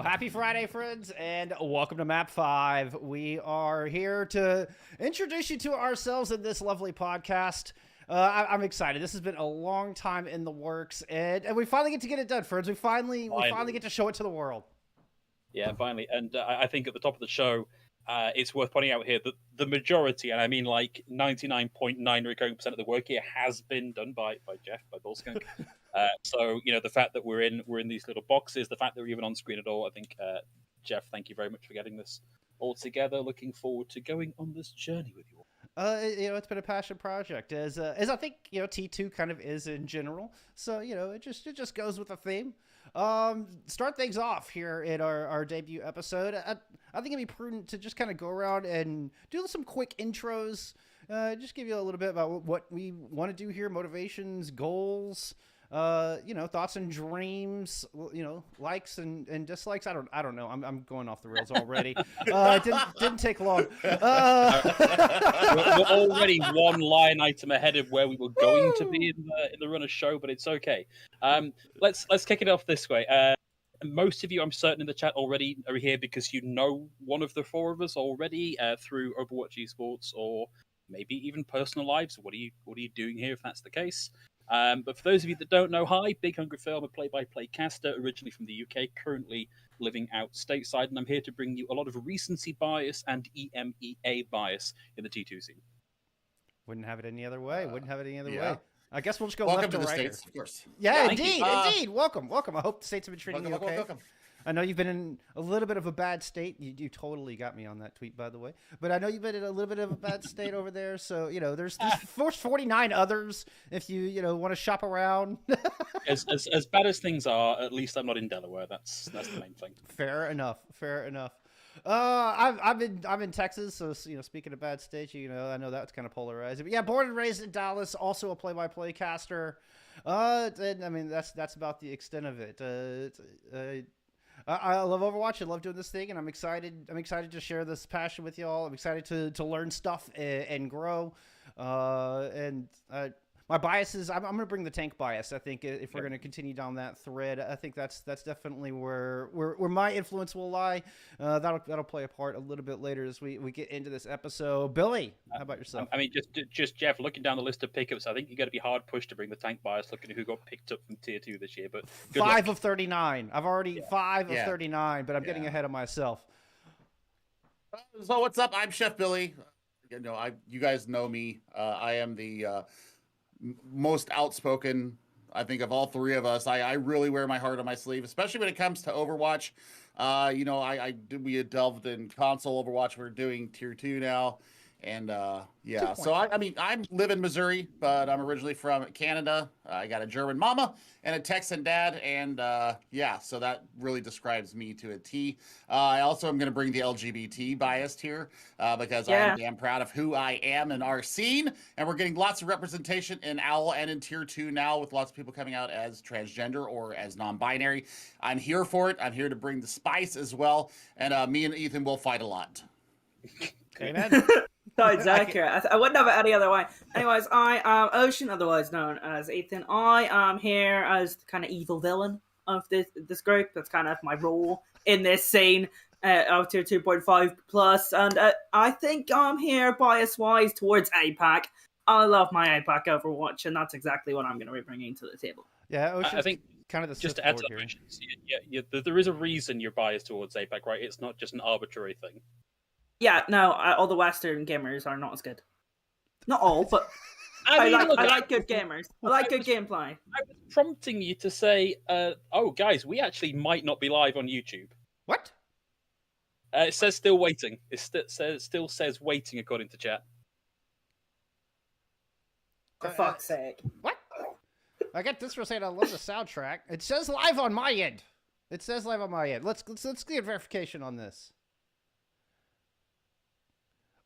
Happy Friday, friends, and welcome to Map 5. We are here to introduce you to ourselves in this lovely podcast. I'm excited. This has been a long time in the works, and we finally get to get it done, friends. We finally get to show it to the world. Yeah, finally. And I think at the top of the show, it's worth pointing out here that the majority, and I mean like 99.9% of the work here has been done by Jeff, by Bullskunk. So, you know, the fact that we're in these little boxes, the fact that we're even on screen at all, I think, Jeff, thank you very much for getting this all together. Looking forward to going on this journey with you all. It's been a passion project, as I think T2 kind of is in general. So it just goes with the theme. Start things off here in our debut episode. I think it'd be prudent to just kind of go around and do some quick intros. Just give you a little bit about what we want to do here, motivations, goals. Thoughts and dreams, likes and dislikes. I don't know. I'm going off the rails already. It didn't take long. We're already one line item ahead of where we were going to be in the runner show, but it's okay. Let's kick it off this way. Most of you, I'm certain, in the chat already are here because you know one of the four of us already through Overwatch Esports or maybe even personal lives. What are you doing here if that's the case? But for those of you that don't know, hi, Big Hungry Phil, I'm a play-by-play caster, originally from the UK, currently living out stateside, and I'm here to bring you a lot of recency bias and EMEA bias in the T2 scene. Wouldn't have it any other way. Way. I guess we'll just go welcome left to the right. States, of course. Yeah, indeed. Welcome. I hope the States have been treating you okay. Welcome. I know you've been in a little bit of a bad state. You totally got me on that tweet, by the way. But I know you've been in a little bit of a bad state over there. So, there's 49 others if you want to shop around. As bad as things are, at least I'm not in Delaware. That's the main thing. Fair enough. I'm in Texas, so speaking of bad states, I know that's kind of polarizing. But yeah, born and raised in Dallas, also a play-by-play caster. And I mean that's about the extent of it. I love Overwatch. I love doing this thing, and I'm excited to share this passion with y'all. I'm excited to learn stuff and grow. My biases, I'm going to bring the tank bias. I think if we're going to continue down that thread, I think that's definitely where my influence will lie. That'll play a part a little bit later as we get into this episode. Billy, how about yourself? I mean, just Jeff, looking down the list of pickups, I think you got to be hard pushed to bring the tank bias. Looking at who got picked up from Tier 2 this year, but 5 of 39. I've already 5 of 39, but I'm getting ahead of myself. So what's up? I'm Chef Billy. You guys know me. I am the most outspoken, I think, of all three of us. I really wear my heart on my sleeve, especially when it comes to Overwatch. We had delved in console Overwatch. We're doing Tier 2 now. And so I live in Missouri, but I'm originally from Canada. I got a German mama and a Texan dad, and so that really describes me to a T. I also am going to bring the LGBT bias here because I'm damn proud of who I am in our scene, and we're getting lots of representation in OWL and in Tier 2 now, with lots of people coming out as transgender or as non-binary. I'm here for it. I'm here to bring the spice as well, and me and Ethan will fight a lot. Amen. No, it's accurate. I wouldn't have it any other way. Anyways, I am Ocean, otherwise known as Ethan. I am here as the kind of evil villain of this group. That's kind of my role in this scene of Tier 2.5 plus. And I think I'm here bias-wise towards APAC. I love my APAC Overwatch, and that's exactly what I'm going to be bringing to the table. Yeah, Ocean's I think kind of the just to add to that, there is a reason you're biased towards APAC, right? It's not just an arbitrary thing. Yeah, no, all the Western gamers are not as good. Not all, but I like good gamers. I like good gameplay. I was prompting you to say, guys, we actually might not be live on YouTube. What? It says still waiting. It still says waiting according to chat. For fuck's sake. What? I get this for saying I love the soundtrack. It says live on my end. Let's get verification on this.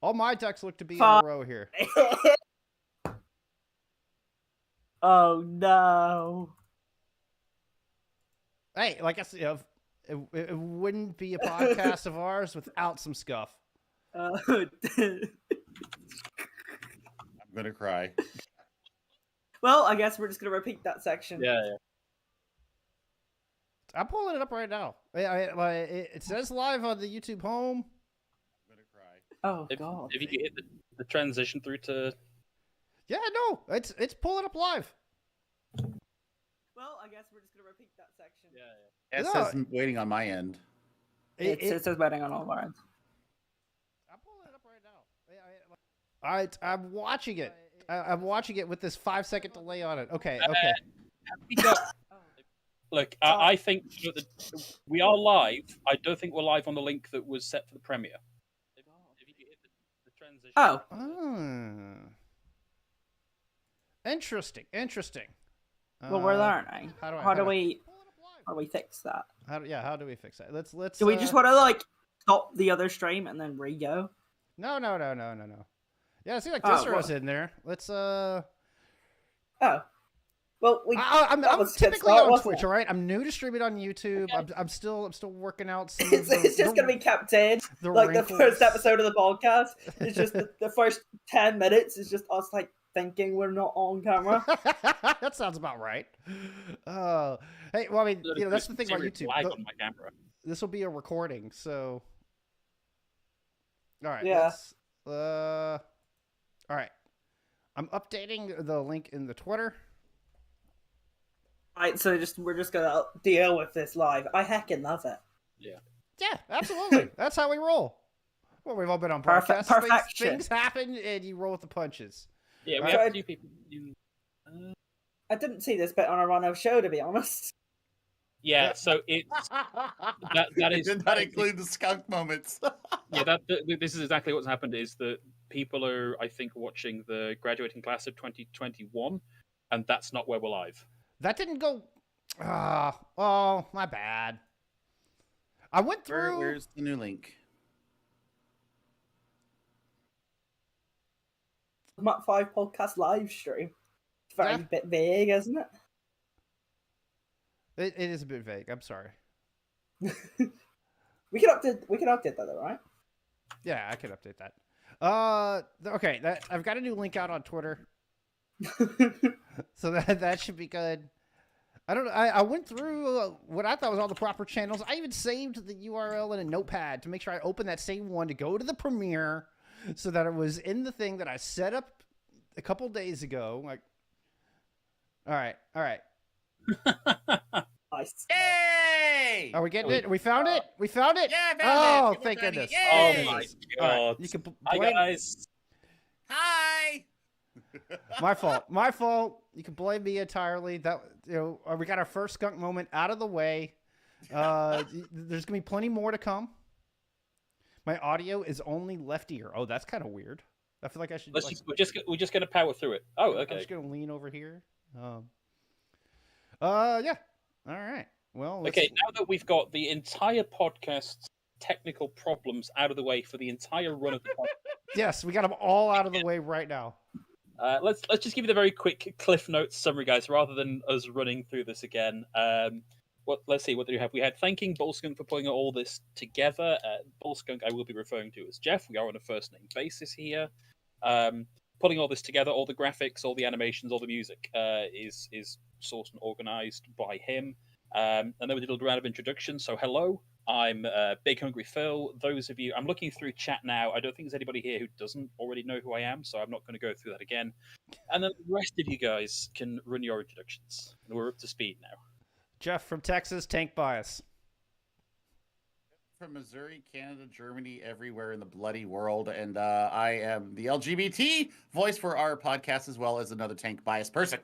All my ducks look to be in a row here. Oh no! Hey, like I said, it wouldn't be a podcast of ours without some scuff. I'm gonna cry. Well, I guess we're just gonna repeat that section. Yeah. I'm pulling it up right now. It says live on the YouTube home. I'm gonna cry. Oh God. If you could hit the transition through to... Yeah, no, it's pulling up live. Well, I guess we're just gonna repeat that section. It No. says waiting on my end. It says waiting on all our ends. I'm pulling it up right now. I'm watching it. I'm watching it with this 5-second delay on it. Okay. We got... Look, I think that we are live. I don't think we're live on the link that was set for the premiere. If you could hit the transition... Oh. Interesting. Well, we're learning. How do we fix that? How do we fix that? Let's. Do we just want to like stop the other stream and then re-go? No. Yeah, it seems like Disro's in there. Let's. Oh. Well, I'm typically on Twitch, all right. I'm new to streaming on YouTube. Okay. I'm still working out. It's just gonna be kept in. Like the first episode of the podcast. It's just the first 10 minutes is just us like thinking we're not on camera. That sounds about right. Hey, well, I mean, that's the thing about YouTube. Lag on my camera. This will be a recording, so. All right. Yeah. All right. I'm updating the link in the Twitter. Right, so we're just gonna deal with this live. I heckin' love it. Yeah, absolutely. That's how we roll. Well, we've all been on podcasts. Perfection. Things happen, and you roll with the punches. Yeah, we Right. have 2 people. I didn't see this bit on a run-of show, to be honest. Yeah, so it's that It is did not include the skunk moments. this is exactly what's happened. Is that people are, I think, watching the graduating class of 2021, and that's not where we're live. That didn't go. Oh, my bad. I went through. Where's the new link? Map5Podcast live stream. It's very Yeah. bit vague, isn't it? It is a bit vague. I'm sorry. We can update that, though, right? Yeah, I can update that. Okay. I've got a new link out on Twitter, so that should be good. I don't know. I went through what I thought was all the proper channels. I even saved the URL in a notepad to make sure I opened that same one to go to the premiere, so that it was in the thing that I set up a couple days ago. Like, all right. Nice. Yay! Are we getting it? We found it. We found it. Yeah, I found it. Oh, It thank worked goodness. already. Yay! Oh my All right, god! you can Hi blame guys. Hi. my fault. My fault. You can blame me entirely. That we got our first skunk moment out of the way. There's gonna be plenty more to come. My audio is only left ear. Oh, that's kind of weird. I feel like I should. We're just gonna power through it. Oh, I'm okay. just gonna lean over here. Yeah. All right. Well. Okay, now that we've got the entire podcast's technical problems out of the way for the entire run of the podcast, Yes, we got them all out of the way right now. let's just give you the very quick Cliff Notes summary, guys, rather than us running through this again. Let's see, what do we have? We had thanking Bullskunk for putting all this together. Bullskunk, I will be referring to as Jeff. We are on a first name basis here. Putting all this together, all the graphics, all the animations, all the music is sourced and organized by him. And then we did a little round of introductions. So hello, I'm Big Hungry Phil. Those of you, I'm looking through chat now. I don't think there's anybody here who doesn't already know who I am, so I'm not going to go through that again. And then the rest of you guys can run your introductions. We're up to speed now. Jeff from Texas, Tank Bias. From Missouri, Canada, Germany, everywhere in the bloody world, and I am the LGBT voice for our podcast as well as another tank bias person.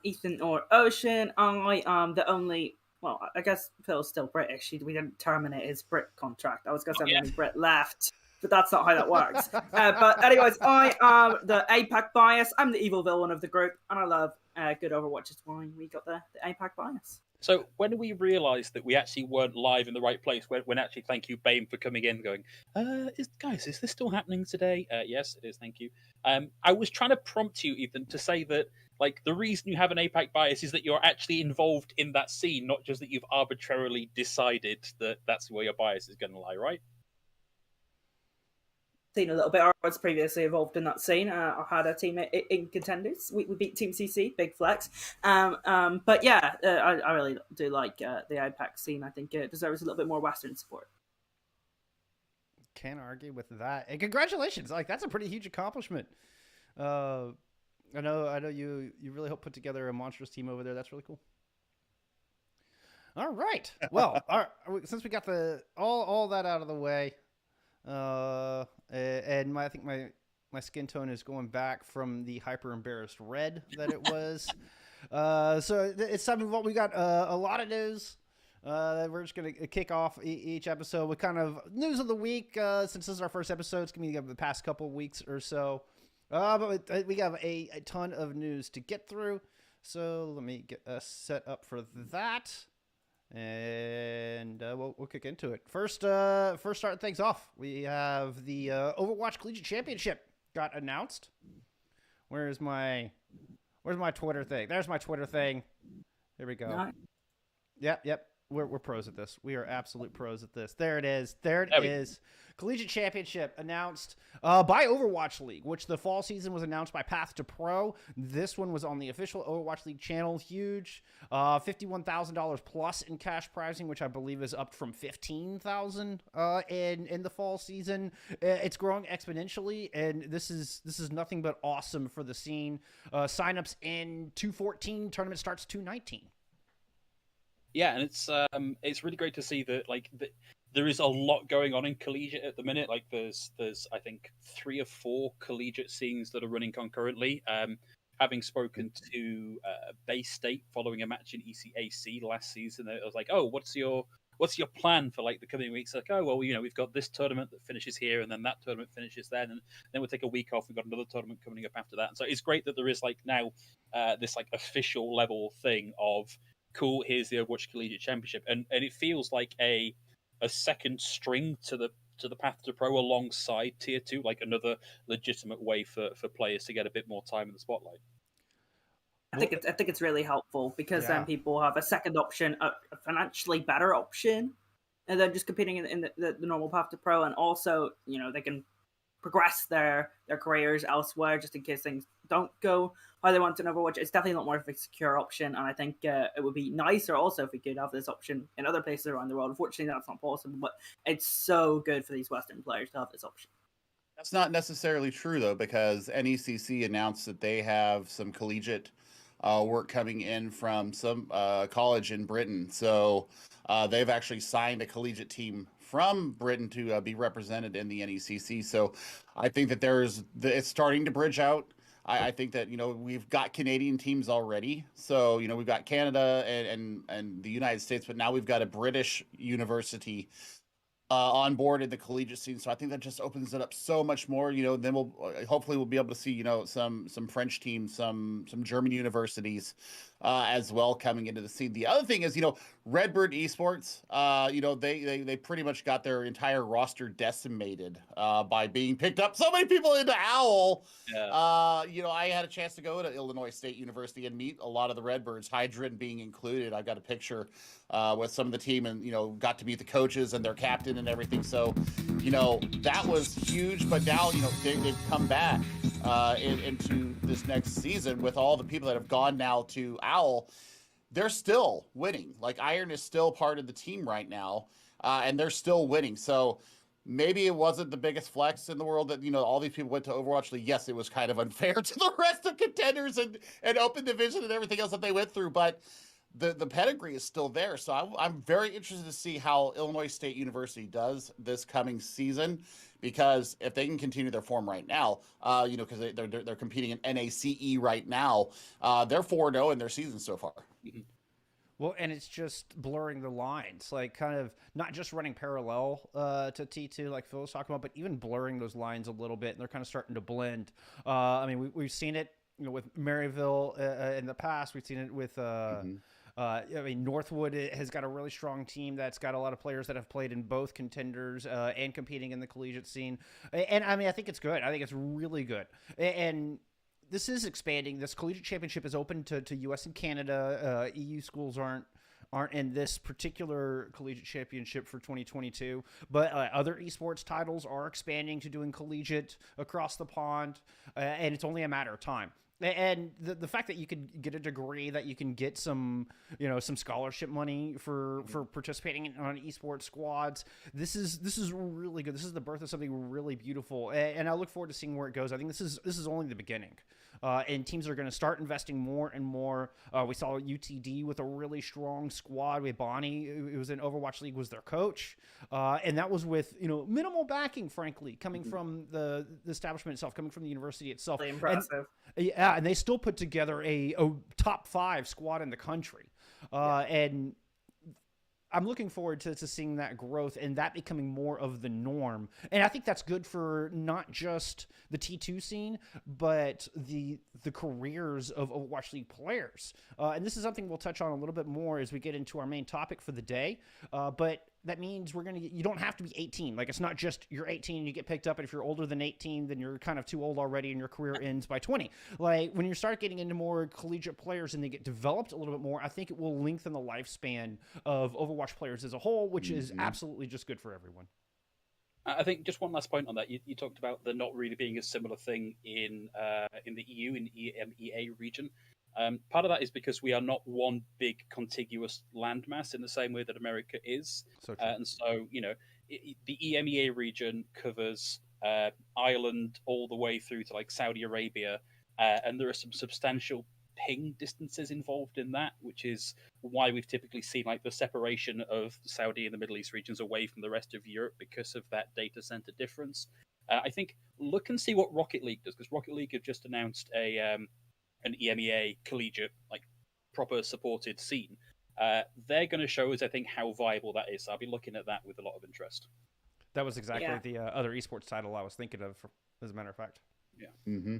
Ethan or Ocean. I am the only. Well, I guess Phil's still British. We didn't terminate his Brit contract. I was going to say the only Brit left, but that's not how that works. But anyways, I am the APAC bias. I'm the evil villain of the group, and I love good Overwatch. Is why we got the APAC bias. So when we realised that we actually weren't live in the right place, when actually, thank you, Bane, for coming in, going, guys, is this still happening today? Yes, it is. Thank you. I was trying to prompt you, Ethan, to say that like the reason you have an APAC bias is that you're actually involved in that scene, not just that you've arbitrarily decided that that's where your bias is going to lie, right? scene a little bit. I was previously involved in that scene. I had a team in Contenders. We beat Team CC, big flex. But yeah, I really do like the Impact scene. I think it deserves a little bit more Western support. Can't argue with that. And congratulations! Like that's a pretty huge accomplishment. I know you really helped put together a monstrous team over there. That's really cool. All right. Well, since we got all that out of the way, and I think my skin tone is going back from the hyper embarrassed red that it was. So it's time to move on. We got a lot of news. We're just going to kick off each episode with kind of news of the week. Since this is our first episode, it's going to be the past couple of weeks or so. But we have a ton of news to get through. So let me get us set up for that. And we'll kick into it. First starting things off, we have the Overwatch Collegiate Championship got announced. Where's my Twitter thing? There's my Twitter thing. There we go. Nice. Yep. We're pros at this. We are absolute pros at this. There it is. There it is. Collegiate Championship announced by Overwatch League, which the fall season was announced by Path to Pro. This one was on the official Overwatch League channel. Huge. $51,000 plus in cash pricing, which I believe is up from $15,000 in the fall season. It's growing exponentially, and this is nothing but awesome for the scene. Signups in 2/14. Tournament starts 2/19. Yeah, and it's really great to see that there is a lot going on in collegiate at the minute. Like there's I think 3 or 4 collegiate scenes that are running concurrently. Having spoken to Bay State following a match in ECAC last season, I was like, oh, what's your plan for like the coming weeks? Like, oh well, we've got this tournament that finishes here, and then that tournament finishes then, and then we'll take a week off. We've got another tournament coming up after that. And so it's great that there is now this official level thing of cool. Here's the Overwatch Collegiate Championship, and it feels like a second string to the Path to Pro alongside Tier 2, like another legitimate way for players to get a bit more time in the spotlight. I think it's really helpful because then people have a second option, a financially better option, and then just competing in the normal Path to Pro, and also they can progress their careers elsewhere just in case things don't go how they want in Overwatch. It's definitely not more of a secure option, and I think it would be nicer also if we could have this option in other places around the world. Unfortunately, that's not possible, but it's so good for these Western players to have this option. That's not necessarily true, though, because NECC announced that they have some collegiate work coming in from some college in Britain. So they've actually signed a collegiate team from Britain to be represented in the NECC. So I think that it's starting to bridge out. I think that, we've got Canadian teams already. So, we've got Canada and the United States, but now we've got a British university on board in the collegiate scene. So I think that just opens it up so much more. Then we'll be able to see, some French teams, some German universities as well coming into the scene. The other thing is, Redbird Esports, they pretty much got their entire roster decimated by being picked up. So many people into Owl. Yeah. I had a chance to go to Illinois State University and meet a lot of the Redbirds, Hydrant being included. I got a picture with some of the team and, got to meet the coaches and their captain and everything. So, that was huge. But now, they've come back into this next season with all the people that have gone now to Owl. They're still winning. Like Iron is still part of the team right now, and they're still winning. So maybe it wasn't the biggest flex in the world that, all these people went to Overwatch League. Yes, it was kind of unfair to the rest of Contenders and Open Division and everything else that they went through, but the pedigree is still there. So I'm very interested to see how Illinois State University does this coming season, because if they can continue their form right now, because they're competing in NACE right now, they're 4-0 in their season so far. Well, and it's just blurring the lines, like kind of not just running parallel to T2 like Phil was talking about, but even blurring those lines a little bit, and they're kind of starting to blend. We've seen it, with Maryville in the past. We've seen it with Northwood has got a really strong team that's got a lot of players that have played in both Contenders and competing in the collegiate scene. And I think it's good. I think it's really good. And this is expanding. This collegiate championship is open to U.S. and Canada. EU schools aren't aren't in this particular collegiate championship for 2022, but other esports titles are expanding to doing collegiate across the pond, and it's only a matter of time. And the fact that you can get a degree, that you can get some, some scholarship money for participating on esports squads, this is really good. This is the birth of something really beautiful, and I look forward to seeing where it goes. I think this is only the beginning. And teams are going to start investing more and more. We saw UTD with a really strong squad. We had Bonnie, who was in Overwatch League, was their coach. And that was with, minimal backing, frankly, coming from the establishment itself, coming from the university itself. Really impressive. And they still put together a top 5 squad in the country. And I'm looking forward to seeing that growth and that becoming more of the norm. And I think that's good for not just the T2 scene, but the careers of Overwatch League players. And this is something we'll touch on a little bit more as we get into our main topic for the day. But that means you don't have to be 18. Like, it's not just you're 18 and you get picked up, and if you're older than 18, then you're kind of too old already and your career ends by 20. Like, when you start getting into more collegiate players and they get developed a little bit more, I think it will lengthen the lifespan of Overwatch players as a whole, which is absolutely just good for everyone. I think just one last point on that. You talked about there not really being a similar thing in the EU, in the EMEA region. Part of that is because we are not one big contiguous landmass in the same way that America is. And so, the EMEA region covers Ireland all the way through to like Saudi Arabia. And there are some substantial ping distances involved in that, which is why we've typically seen like the separation of Saudi and the Middle East regions away from the rest of Europe because of that data center difference. I think look and see what Rocket League does, because Rocket League have just announced an EMEA collegiate, like proper supported scene. They're going to show us, I think, how viable that is. So I'll be looking at that with a lot of interest. That was exactly the other esports title I was thinking of, as a matter of fact. Yeah. Mm-hmm.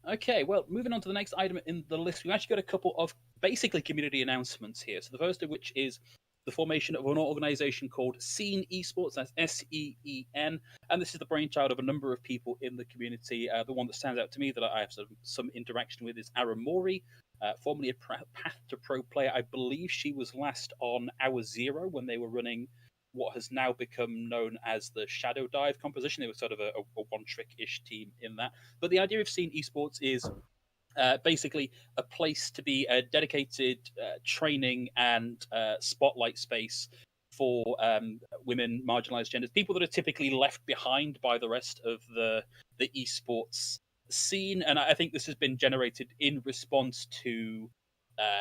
Okay, well, moving on to the next item in the list, we've actually got a couple of basically community announcements here. So the first of which is the formation of an organization called Scene Esports. That's SEEN. And this is the brainchild of a number of people in the community. The one that stands out to me that I have some interaction with is Aaron Mori, formerly a Path to Pro player. I believe she was last on Hour Zero when they were running what has now become known as the Shadow Dive composition. They were sort of a one-trick-ish team in that. But the idea of Scene Esports is basically a place to be a dedicated training and spotlight space for women, marginalized genders, people that are typically left behind by the rest of the esports scene. And I think this has been generated in response to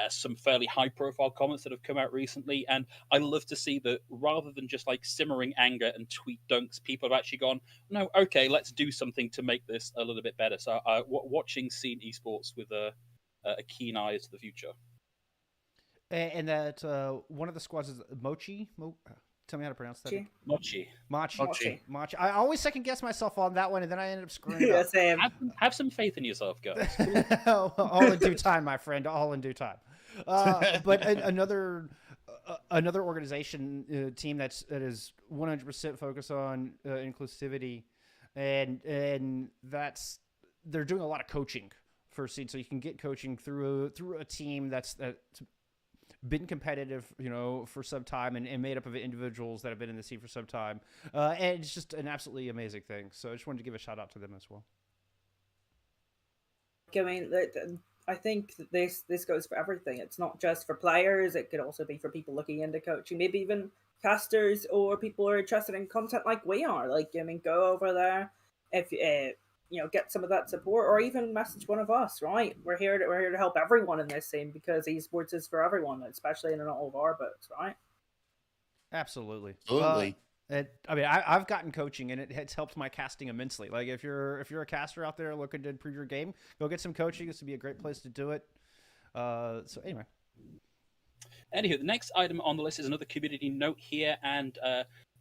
some fairly high-profile comments that have come out recently, and I love to see that rather than just like simmering anger and tweet dunks, people have actually gone, no, okay, let's do something to make this a little bit better. So watching Scene Esports with a keen eye to the future. And that one of the squads is Mochi. Tell me how to pronounce that. Mochi. I always second guess myself on that one, and then I end up screwing it up. Same. Have some faith in yourself, guys. All in due time, my friend. All in due time. But another organization team that is 100% focused on inclusivity, and that's they're doing a lot of coaching for Seed, so you can get coaching through a team that's been competitive, for some time and made up of individuals that have been in the scene for some time. And it's just an absolutely amazing thing. So I just wanted to give a shout out to them as well. I mean, I think that this goes for everything. It's not just for players. It could also be for people looking into coaching, maybe even casters or people who are interested in content like we are. Like, go over there if get some of that support, or even message one of us. Right, we're here to help everyone in this scene, because esports is for everyone, especially in all of our books. Right. Absolutely. I've gotten coaching, and it's helped my casting immensely. Like, if you're a caster out there looking to improve your game, go get some coaching. This would be a great place to do it. So anyway. Anywho, the next item on the list is another community note here, and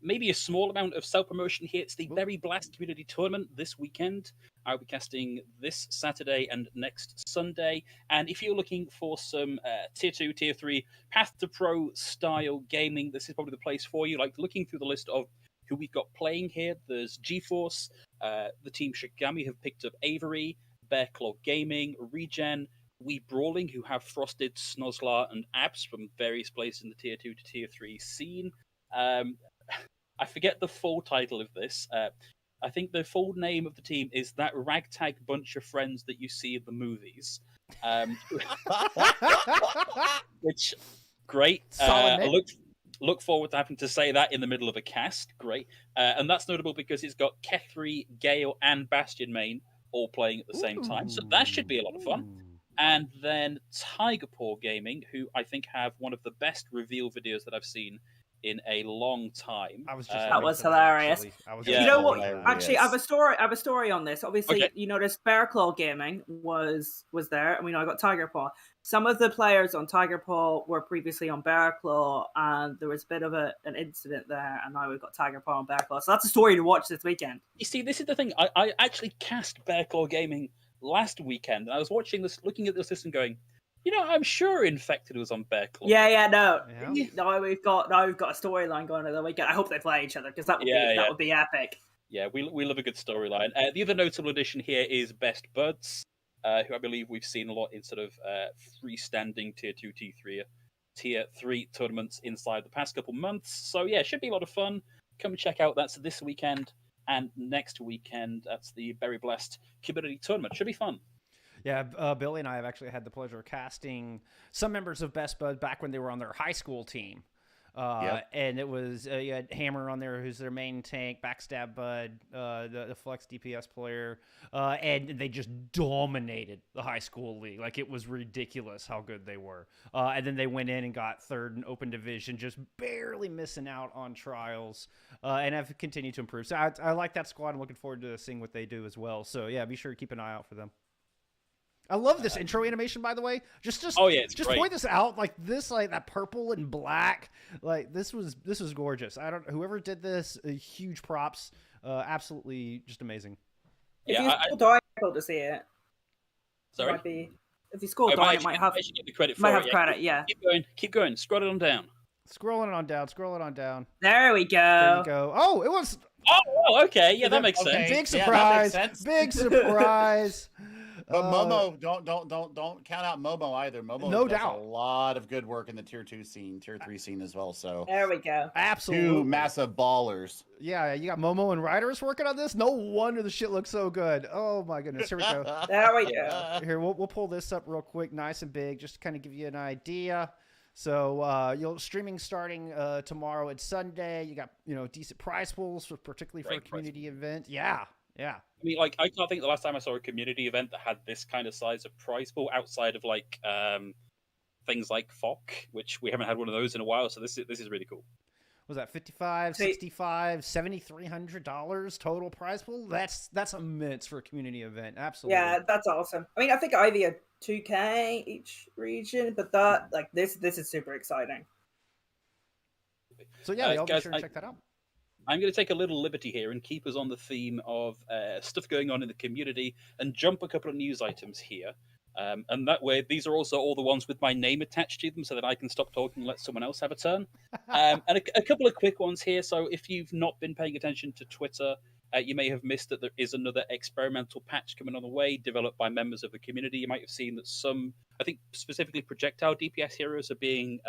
maybe a small amount of self-promotion here. It's the Berry Blast Community Tournament this weekend. I'll be casting this Saturday and next Sunday. And if you're looking for some Tier 2, Tier 3, Path to Pro style gaming, this is probably the place for you. Like, looking through the list of who we've got playing here, there's GeForce, the team Shigami have picked up Avery, Bear Claw Gaming, Regen, We Brawling, who have Frosted, Snozzler, and Abs from various places in the Tier 2 to Tier 3 scene. I forget the full title of this. I think the full name of the team is That Ragtag Bunch of Friends That You See in the Movies. Which, great. I look forward to having to say that in the middle of a cast. Great. And that's notable because it's got Kethri, Gale, and Bastion Main all playing at the same time. So that should be a lot of fun. And then Tiger Paw Gaming, who I think have one of the best reveal videos that I've seen in a long time. That was hilarious. You know what? Actually, I have a story on this. Obviously, you noticed Bear Claw Gaming was there, and we know I got Tiger Paw. Some of the players on Tiger Paw were previously on Bear Claw, and there was a bit of an incident there, and now we've got Tiger Paw and Bear Claw. So that's a story to watch this weekend. You see, this is the thing. I actually cast Bear Claw Gaming last weekend, and I was watching this, looking at this list and going, I'm sure Infected was on Bear Claw. No. Now we've got a storyline going on the weekend. I hope they play each other because that would be epic. Yeah, we love a good storyline. The other notable addition here is Best Buds, who I believe we've seen a lot in sort of freestanding Tier 2, Tier 3 tournaments inside the past couple months. So yeah, it should be a lot of fun. Come and check out. That's this weekend and next weekend. That's the Berry Blast Community Tournament. Should be fun. Yeah, Billy and I have actually had the pleasure of casting some members of Best Bud back when they were on their high school team. And it was, you had Hammer on there, who's their main tank, Backstab Bud, the Flex DPS player, and they just dominated the high school league. Like, it was ridiculous how good they were. And then they went in and got third in Open Division, just barely missing out on Trials, and have continued to improve. So I like that squad. I'm looking forward to seeing what they do as well. So, yeah, be sure to keep an eye out for them. I love this intro animation, by the way. Just point this out, like this, like that purple and black, like this was gorgeous. Whoever did this, huge props, absolutely just amazing. If you scroll down to see it, sorry. If you scroll down, it might have the credit. Credit. Yeah. Keep going. Scroll it on down. Scroll it on down. There we go. There you go. Oh, it was. Oh, okay. Yeah, that makes sense. Big surprise. Yeah, big surprise. But Momo, don't count out Momo either. Momo does a lot of good work in the Tier 2 scene, Tier 3 scene as well. So there we go. Absolutely. Two massive ballers. Yeah, you got Momo and Riders working on this. No wonder the shit looks so good. Oh my goodness. Here we go. There we go. Here, we'll pull this up real quick, nice and big, just to kind of give you an idea. So streaming starting tomorrow. It's Sunday. You got decent prize pools, particularly for a community event. Yeah. I mean, like, I can't think the last time I saw a community event that had this kind of size of prize pool outside of like things like FOC, which we haven't had one of those in a while. So this is really cool. Was that $55, $65, $7,300 total prize pool? That's immense for a community event. Absolutely. Yeah, that's awesome. I mean, I think Ivy had 2K each region, but this is super exciting. So yeah, y'all be sure to check that out. I'm going to take a little liberty here and keep us on the theme of stuff going on in the community and jump a couple of news items here. And that way, these are also all the ones with my name attached to them so that I can stop talking and let someone else have a turn. And a couple of quick ones here. So if you've not been paying attention to Twitter, you may have missed that there is another experimental patch coming on the way developed by members of the community. You might have seen that some, I think specifically projectile DPS heroes are being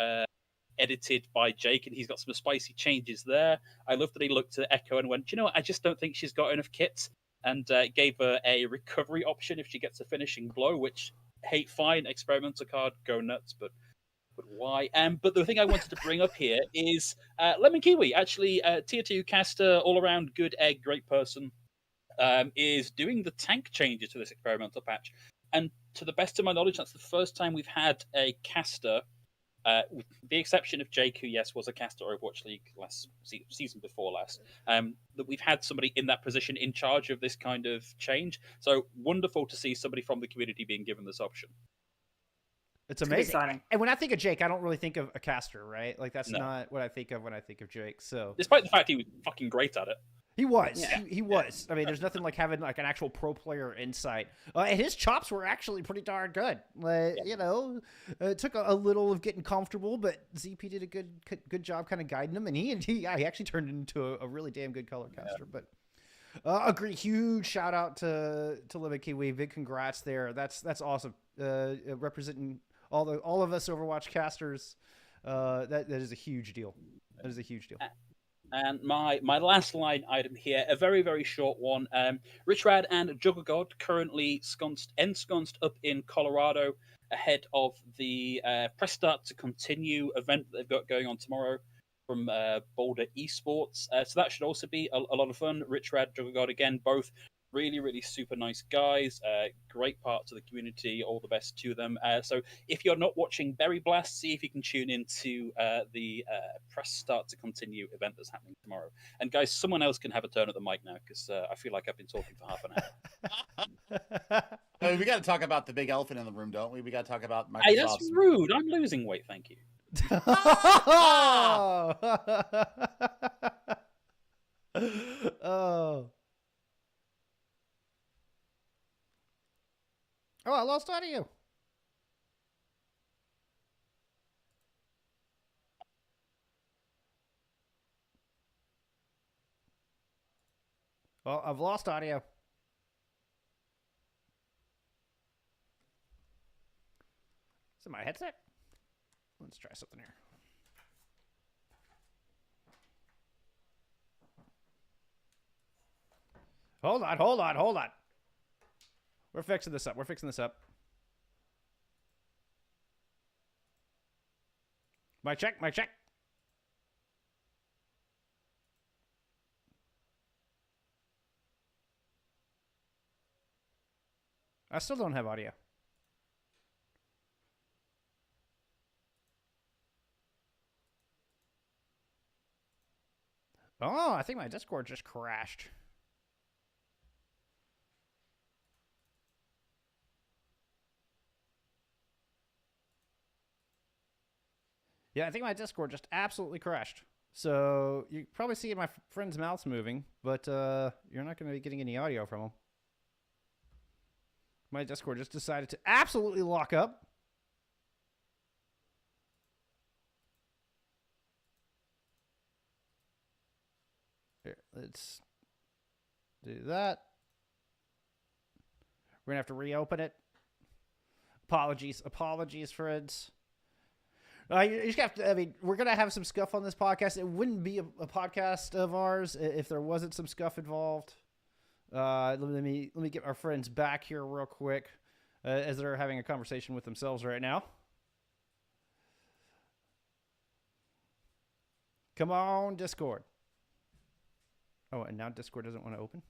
edited by Jake, and he's got some spicy changes there. I love that he looked at Echo and went, I just don't think she's got enough kit, and gave her a recovery option if she gets a finishing blow, which, hey, fine, experimental card, go nuts, but why? But the thing I wanted to bring up here is Lemon Kiwi, actually Tier 2 caster, all-around good egg, great person, is doing the tank changes to this experimental patch. And to the best of my knowledge, that's the first time we've had a caster, with the exception of Jake, who, yes, was a caster Overwatch League last season before last, that we've had somebody in that position in charge of this kind of change. So wonderful to see somebody from the community being given this option. It's amazing. And when I think of Jake, I don't really think of a caster, right? Like, that's not what I think of when I think of Jake. So, despite the fact he was fucking great at it. He was. Yeah. He was. I mean, there's nothing like having like an actual pro player insight. And his chops were actually pretty darn good. It took a little of getting comfortable, but ZP did a good job kind of guiding him, and he actually turned into a really damn good color caster. But Agree. Huge shout out to Limit Kiwi. Big congrats there. That's awesome. Representing all of us Overwatch casters. That is a huge deal. That is a huge deal. And my last line item here, a very, very short one. Richrad and Jugglegod currently ensconced up in Colorado ahead of the Press Start to Continue event that they've got going on tomorrow from Boulder Esports. So that should also be a lot of fun. Richrad, Jugglegod, again, both really, really super nice guys. Great parts of the community. All the best to them. So if you're not watching Berry Blast, see if you can tune into the Press Start to Continue event that's happening tomorrow. And guys, someone else can have a turn at the mic now, because I feel like I've been talking for half an hour. I mean, we got to talk about the big elephant in the room, don't we? We got to talk about Microsoft's... Hey, that's rude. I'm losing weight, thank you. Oh. Oh, I lost audio. Well, I've lost audio. Is it my headset? Let's try something here. Hold on. We're fixing this up. Mic check. I still don't have audio. Oh, I think my Discord just crashed. Yeah, I think my Discord just absolutely crashed. So you probably see my friend's mouths moving, but you're not going to be getting any audio from them. My Discord just decided to absolutely lock up. Here, let's do that. We're going to have to reopen it. Apologies, friends. You just have to, I mean, we're going to have some scuff on this podcast. It wouldn't be a podcast of ours if there wasn't some scuff involved. Let me get our friends back here real quick as they're having a conversation with themselves right now. Come on, Discord. Oh, and now Discord doesn't want to open?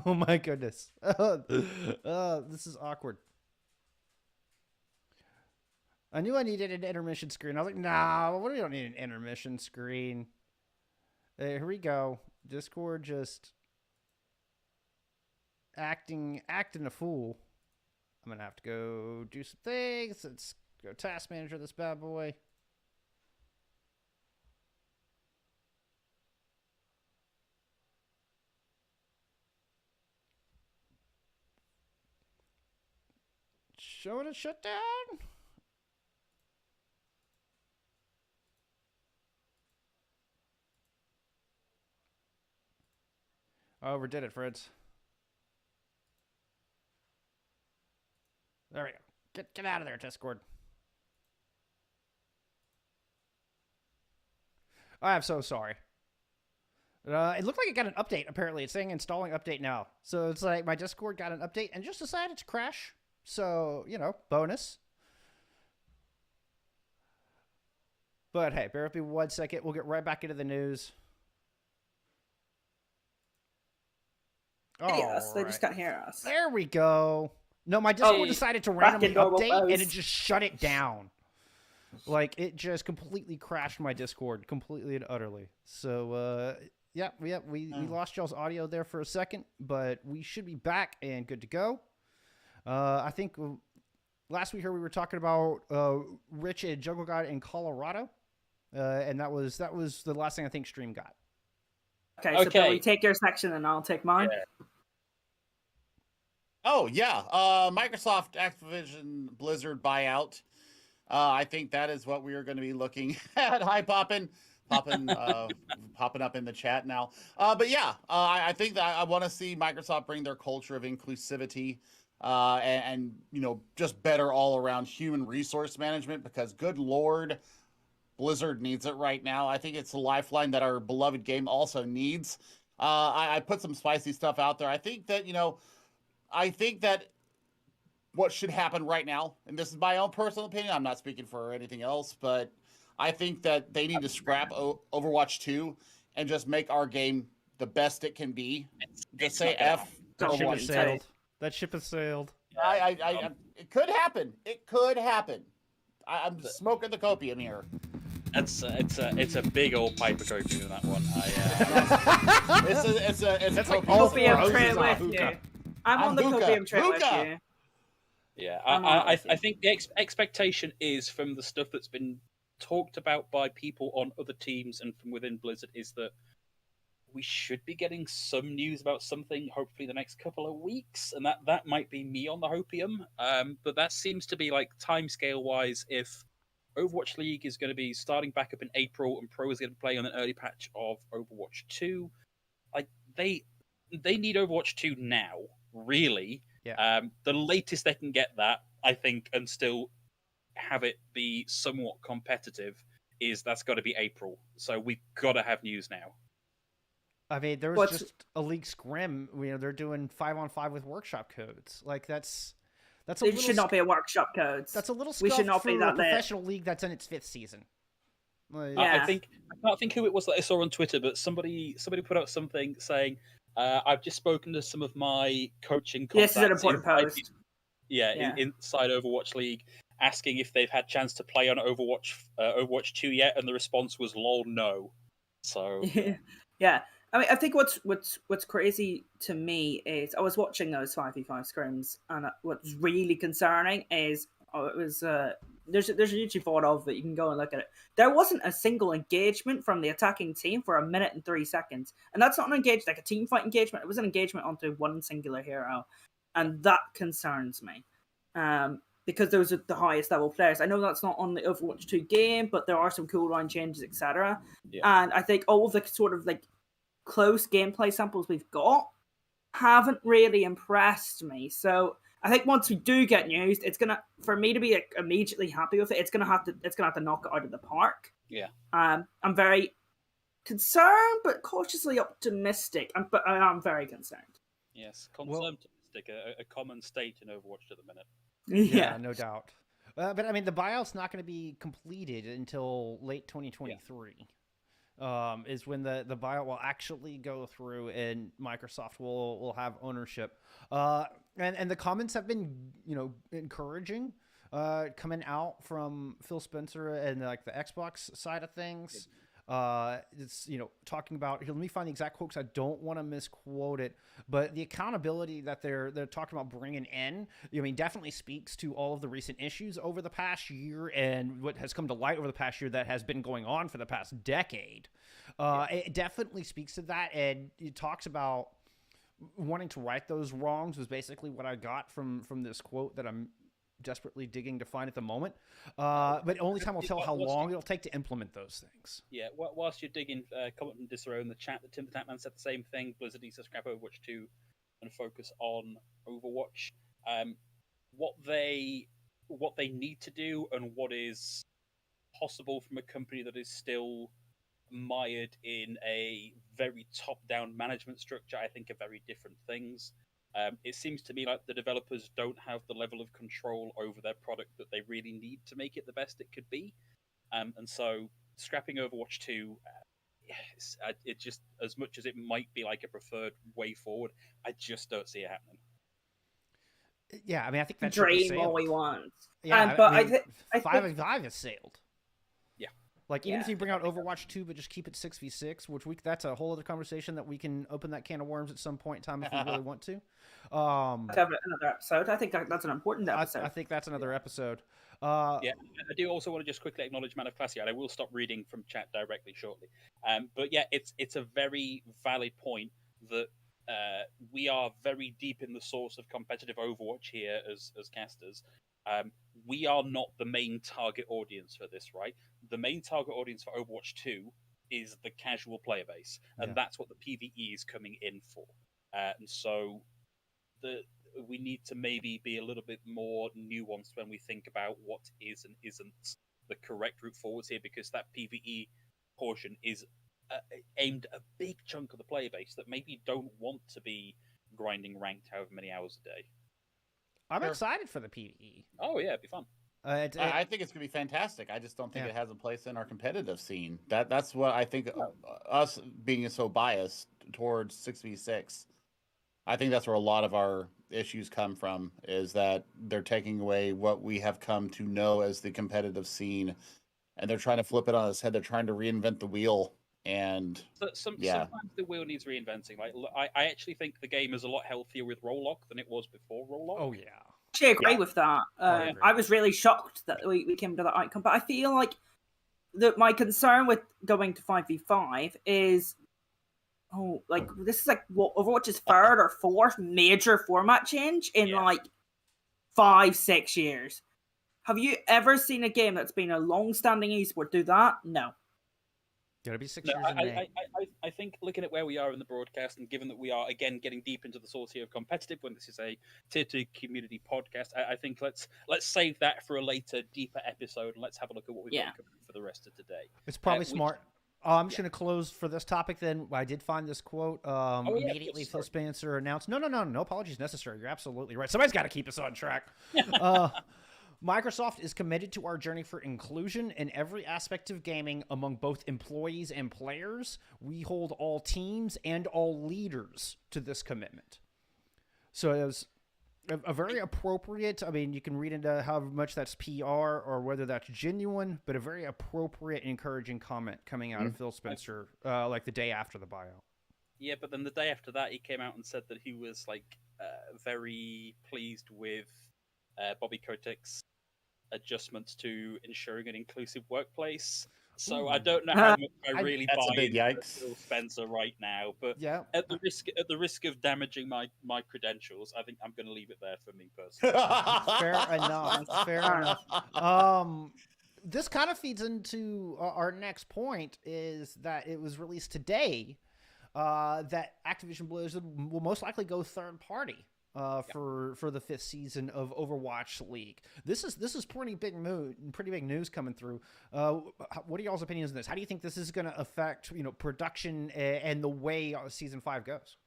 Oh my goodness. This is awkward. I knew I needed an intermission screen. I was like, nah, we don't need an intermission screen. Here we go. Discord just acting a fool. I'm going to have to go do some things. Let's go task manager this bad boy. Showing a shutdown? I overdid it, Fritz. There we go. Get out of there, Discord. I'm so sorry. It looked like it got an update, apparently. It's saying installing update now. So it's like my Discord got an update and just decided to crash. So, you know, bonus. But hey, bear with me 1 second. We'll get right back into the news. Yes, they just can't hear us. There we go. No, my Discord decided to randomly update and it just shut it down. Like, it just completely crashed my Discord, completely and utterly. So, we lost y'all's audio there for a second, but we should be back and good to go. I think last we heard we were talking about Rich and Jungle God in Colorado, and that was the last thing I think Stream got. Okay, so Billy, take your section and I'll take mine. Yeah. Oh, yeah. Microsoft Activision Blizzard buyout. I think that is what we are going to be looking at. Hi, popping up in the chat now. But yeah, I think that I want to see Microsoft bring their culture of inclusivity and just better all around human resource management, because good Lord, Blizzard needs it right now. I think it's a lifeline that our beloved game also needs. I put some spicy stuff out there. I think that what should happen right now, and this is my own personal opinion, I'm not speaking for anything else, but I think that they need to scrap Overwatch 2 and just make our game the best it can be. Just say F Overwatch 2. sailed. That ship has sailed. It could happen. It could happen. I'm smoking the copium here. It's a big old pipe of copium in that one. It's a copium train with you. I'm on the copium train with you. Yeah, I think the expectation is, from the stuff that's been talked about by people on other teams and from within Blizzard, is that we should be getting some news about something, hopefully the next couple of weeks, and that might be me on the hopium. But that seems to be, like, timescale wise, if Overwatch League is going to be starting back up in April and Pro is going to play on an early patch of Overwatch 2, like they need Overwatch 2 now, really. Yeah. The latest they can get that, I think, and still have it be somewhat competitive, that's got to be April. So we've got to have news now. I mean, there was just a league scrim. They're doing 5-on-5 with workshop codes. Like that's it should not be a workshop codes. That's a little we should not for be that a professional league that's in its 5th season. Like, I can't think who it was that I saw on Twitter, but somebody put out something saying, I've just spoken to some of my coaching contacts. Yes, it's an important post. Inside Overwatch League, asking if they've had chance to play on Overwatch 2 yet, and the response was lol, no. So yeah. I mean, I think what's crazy to me is I was watching those 5v5 scrims, and what's really concerning is there's a YouTube photo of it. You can go and look at it. There wasn't a single engagement from the attacking team for 1 minute and 3 seconds, and that's not an engagement like a team fight engagement. It was an engagement onto one singular hero, and that concerns me. Because those are the highest level players. I know that's not on the Overwatch 2 game, but there are some cooldown changes, etc. Yeah. And I think all of the sort of like close gameplay samples we've got haven't really impressed me. So I think once we do get news, it's gonna, for me to be like, immediately happy with it, it's gonna have to knock it out of the park. Yeah. I'm very concerned, but cautiously optimistic. But I am very concerned. Yes, optimistic, a common state in Overwatch at the minute. Yeah, no doubt. But I mean, the buyout's not going to be completed until late 2023. Is when the buyout will actually go through and Microsoft will have ownership. And the comments have been, encouraging, coming out from Phil Spencer and like the Xbox side of things. It's, talking about, here, let me find the exact quote because I don't want to misquote it, but the accountability that they're talking about bringing in, definitely speaks to all of the recent issues over the past year and what has come to light over the past year that has been going on for the past decade. It definitely speaks to that, and it talks about wanting to right those wrongs was basically what I got from this quote that I'm desperately digging to find at the moment. But only time will tell how long it'll take to implement those things. Yeah, whilst you're digging, comment from Disrow in the chat that Tim the Tatman said the same thing. Blizzard needs to scrap Overwatch 2 and focus on Overwatch. What they need to do and what is possible from a company that is still mired in a very top-down management structure, I think, are very different things. It seems to me like the developers don't have the level of control over their product that they really need to make it the best it could be. And so scrapping Overwatch 2, it just, as much as it might be like a preferred way forward, I just don't see it happening. Yeah, I mean, I think that's dream all we want. Yeah, but I think 5v5 has sailed. Yeah. Like, even if you bring out Overwatch 2, but just keep it 6v6, that's a whole other conversation that we can open that can of worms at some point in time if we really want to. Another episode. I think that's an important episode. I think that's another episode. I do also want to just quickly acknowledge Man of Classy, and I will stop reading from chat directly shortly. But yeah, it's a very valid point that we are very deep in the source of competitive Overwatch here as casters. we are not the main target audience for this, right? The main target audience for Overwatch 2 is the casual player base, and that's what the PvE is coming in for. And so we need to maybe be a little bit more nuanced when we think about what is and isn't the correct route forwards here, because that PvE portion is aimed at a big chunk of the player base that maybe don't want to be grinding ranked however many hours a day. I'm excited for the PvE. Oh yeah, it'd be fun. I think it's going to be fantastic. I just don't think it has a place in our competitive scene. That's what I think. Us being so biased towards 6v6, I think that's where a lot of our issues come from. Is that they're taking away what we have come to know as the competitive scene, and they're trying to flip it on its head. They're trying to reinvent the wheel. And sometimes the wheel needs reinventing. Like I actually think the game is a lot healthier with roll lock than it was before roll lock. Oh yeah. Actually agree with that. I was really shocked that we came to that outcome, but I feel like my concern with going to 5v5 is, this is like what Overwatch's third or fourth major format change in like 5-6 years. Have you ever seen a game that's been a long-standing esport do that? No. Gonna be 6 years in May. I think looking at where we are in the broadcast, and given that we are again getting deep into the sauce here of competitive, when this is a tier 2 community podcast, I think let's save that for a later, deeper episode, and let's have a look at what we've got for the rest of today. It's probably smart. I'm just going to close for this topic then. I did find this quote. Immediately Phil Spencer announced, no apologies necessary. You're absolutely right. Somebody's got to keep us on track. Microsoft is committed to our journey for inclusion in every aspect of gaming among both employees and players. We hold all teams and all leaders to this commitment. So it was a very appropriate, I mean, you can read into how much that's PR or whether that's genuine, but a very appropriate, encouraging comment coming out of Phil Spencer, like the day after the buyout. Yeah, but then the day after that, he came out and said that he was very pleased with Bobby Kotick's adjustments to ensuring an inclusive workplace. So I don't know how much I really buy into Phil Spencer right now, but at the risk of damaging my credentials, I think I'm going to leave it there for me personally. Fair enough. This kind of feeds into our next point, is that it was released today that Activision Blizzard will most likely go third party for the 5th season of Overwatch League. This is pretty big news coming through. What are y'all's opinions on this? How do you think this is going to affect production and the way season 5 goes?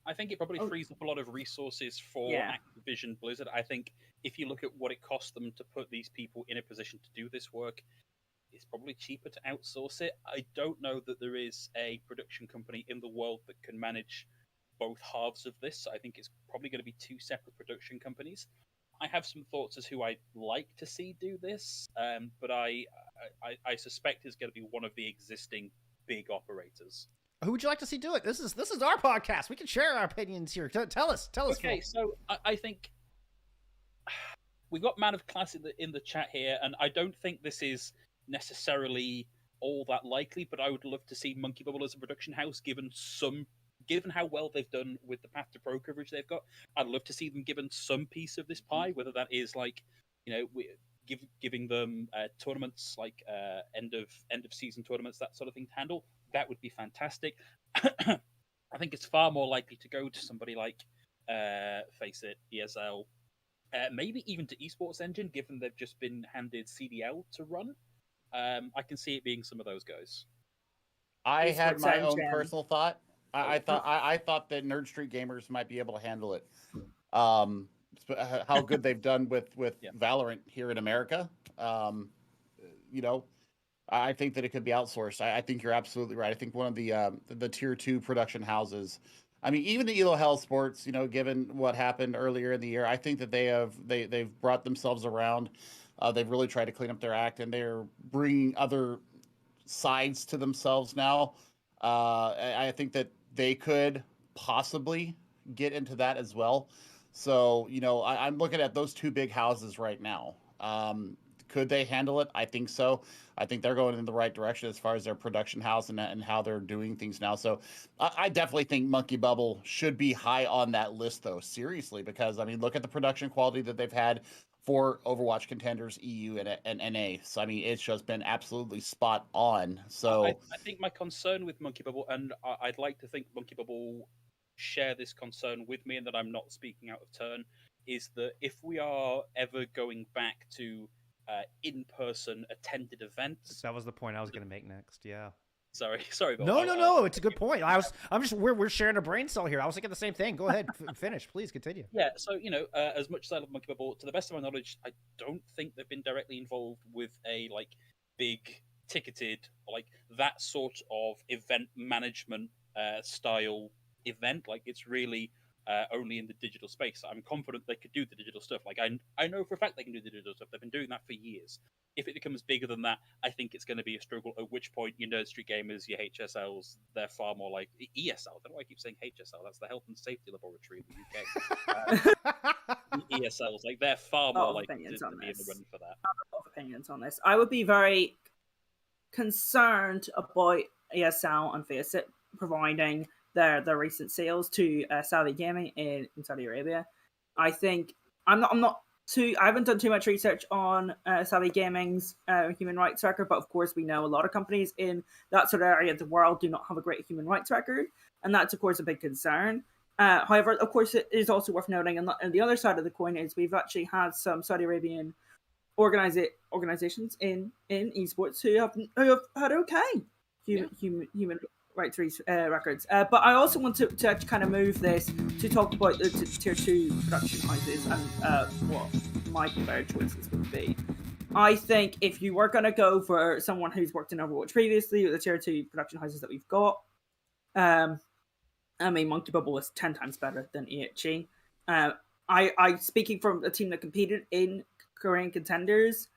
I think it probably frees up a lot of resources for Activision Blizzard. I think if you look at what it costs them to put these people in a position to do this work, it's probably cheaper to outsource it. I don't know that there is a production company in the world that can manage both halves of this. I think it's probably going to be 2 separate production companies. I have some thoughts as who I'd like to see do this, but I suspect it's going to be one of the existing big operators. Who would you like to see do it? This is our podcast. We can share our opinions here. Tell us. Okay, so I think we got Man of Class in the chat here, and I don't think this is necessarily all that likely, but I would love to see Monkey Bubble as a production house, given how well they've done with the Path to Pro coverage they've got. I'd love to see them given some piece of this pie, whether that is giving them tournaments like end of season tournaments, that sort of thing to handle. That would be fantastic. I think it's far more likely to go to somebody like Face It, ESL, maybe even to Esports Engine, given they've just been handed CDL to run. I can see it being some of those guys. I had my own personal thought. I thought that Nerd Street Gamers might be able to handle it. How good they've done with Valorant here in America. I think that it could be outsourced. I think you're absolutely right. I think one of the tier 2 production houses. I mean, even the Elo Hell Sports, given what happened earlier in the year, I think that they've brought themselves around. They've really tried to clean up their act, and they're bringing other sides to themselves now. I think that they could possibly get into that as well. So, I'm looking at those 2 big houses right now. Could they handle it? I think so. I think they're going in the right direction as far as their production house and how they're doing things now. So I definitely think Monkey Bubble should be high on that list, though, seriously, because, I mean, look at the production quality that they've had for Overwatch contenders, EU and NA. So, I mean, it's just been absolutely spot on. So I think my concern with Monkey Bubble, and I'd like to think Monkey Bubble share this concern with me and that I'm not speaking out of turn, is that if we are ever going back to in-person attended events... That was the point I was going to make next, yeah. Sorry, Bill. No, it's a good point. We're sharing a brain cell here. I was thinking the same thing. Go ahead, finish, please continue. Yeah, so as much as I love Monkey Bubble, to the best of my knowledge, I don't think they've been directly involved with a big ticketed that sort of event management style event. It's really only in the digital space. I'm confident they could do the digital stuff. I know for a fact they can do the digital stuff. They've been doing that for years. If it becomes bigger than that, I think it's going to be a struggle, at which point your Nerd Street Gamers, your HSLs, they're far more like ESL. I don't know why I keep saying HSL. That's the Health and Safety Laboratory in the UK. ESLs, they're far more likely to be in the run for that. I have a lot of opinions on this. I would be very concerned about ESL and Faceit providing their recent sales to Saudi Gaming in Saudi Arabia. I think I haven't done too much research on Saudi Gaming's human rights record, but of course we know a lot of companies in that sort of area of the world do not have a great human rights record, and that's of course a big concern. However, of course, it is also worth noting, and the other side of the coin is we've actually had some Saudi Arabian organizations in esports who have had okay human rights records. But I also want to kind of move this to talk about the tier 2 production houses and what my preferred choices would be. I think if you were going to go for someone who's worked in Overwatch previously, the tier 2 production houses that we've got, I mean, Monkey Bubble is 10 times better than EHE. I speaking from a team that competed in Korean contenders,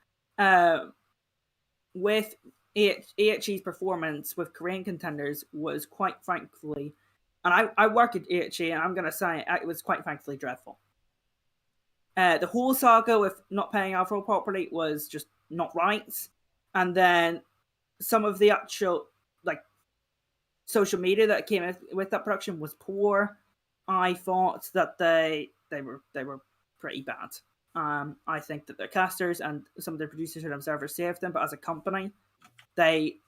with EHE's performance with Korean contenders was quite frankly, and I work at EHE, and I'm going to say it was quite frankly dreadful. The whole saga with not paying Alpha properly was just not right, and then some of the actual social media that came with that production was poor. I thought that they were pretty bad. I think that their casters and some of their producers and observers saved them, but as a company, they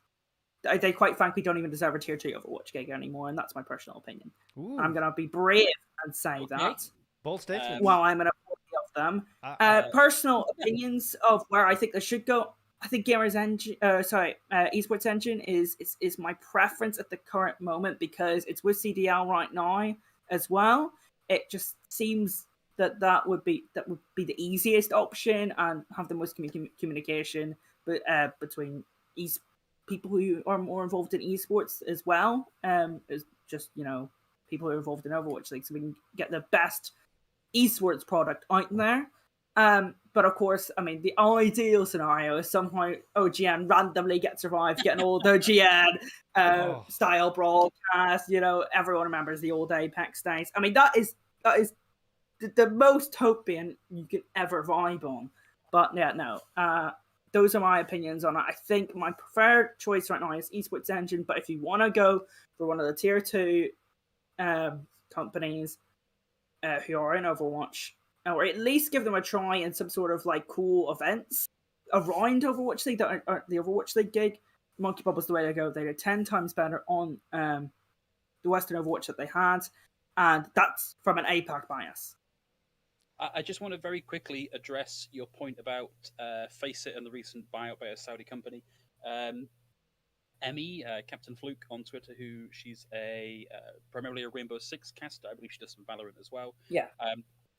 quite frankly don't even deserve a tier 2 Overwatch gig anymore, and that's my personal opinion. Ooh. I'm going to be brave and say that. Bold statement. While I'm an opponent of them. Personal opinions of where I think they should go. I think Esports Engine is my preference at the current moment because it's with CDL right now as well. It just seems that would be the easiest option and have the most communication between people who are more involved in esports as well. Is just people who are involved in Overwatch League, so we can get the best esports product out there. But of course, I mean, the ideal scenario is somehow OGN randomly gets revived, getting old OGN style broadcast. Everyone remembers the old Apex days. I mean, that is the most utopian you could ever vibe on. But yeah, no. Those are my opinions on it. I think my preferred choice right now is Esports Engine. But if you want to go for one of the tier 2 companies who are in Overwatch, or at least give them a try in some sort of cool events around Overwatch League that are the Overwatch League gig, Monkey Bubble's the way to go. They did 10 times better on the Western Overwatch that they had, and that's from an APAC bias. I just want to very quickly address your point about Faceit and the recent buyout by a Saudi company. Emmy, Captain Fluke on Twitter, she's primarily a Rainbow Six caster. I believe she does some Valorant as well. Yeah.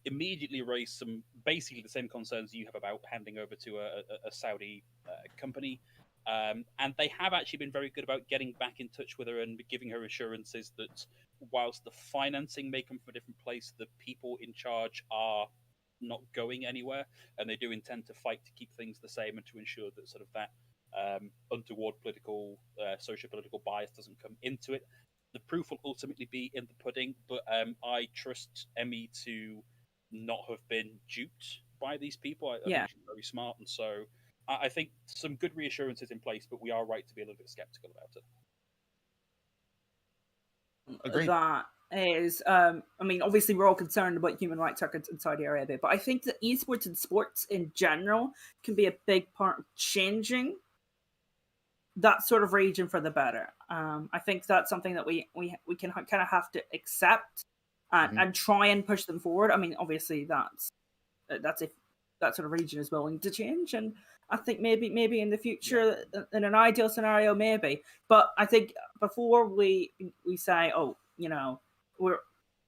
Immediately raised some basically the same concerns you have about handing over to a Saudi company. And they have actually been very good about getting back in touch with her and giving her assurances that whilst the financing may come from a different place, the people in charge are not going anywhere, and they do intend to fight to keep things the same and to ensure that sort of that untoward socio-political bias doesn't come into it. The proof will ultimately be in the pudding, but I trust Emmy to not have been duped by these people. I think she's very smart, and so I think some good reassurances in place, but we are right to be a little bit skeptical about it. Agreed. That is, I mean, obviously we're all concerned about human rights records in Saudi Arabia, but I think that esports and sports in general can be a big part of changing that sort of region for the better. I think that's something that we can kind of have to accept and try and push them forward. I mean, obviously that's if that sort of region is willing to change, and I think maybe in the future, in an ideal scenario, maybe. But I think before we say, oh, you know,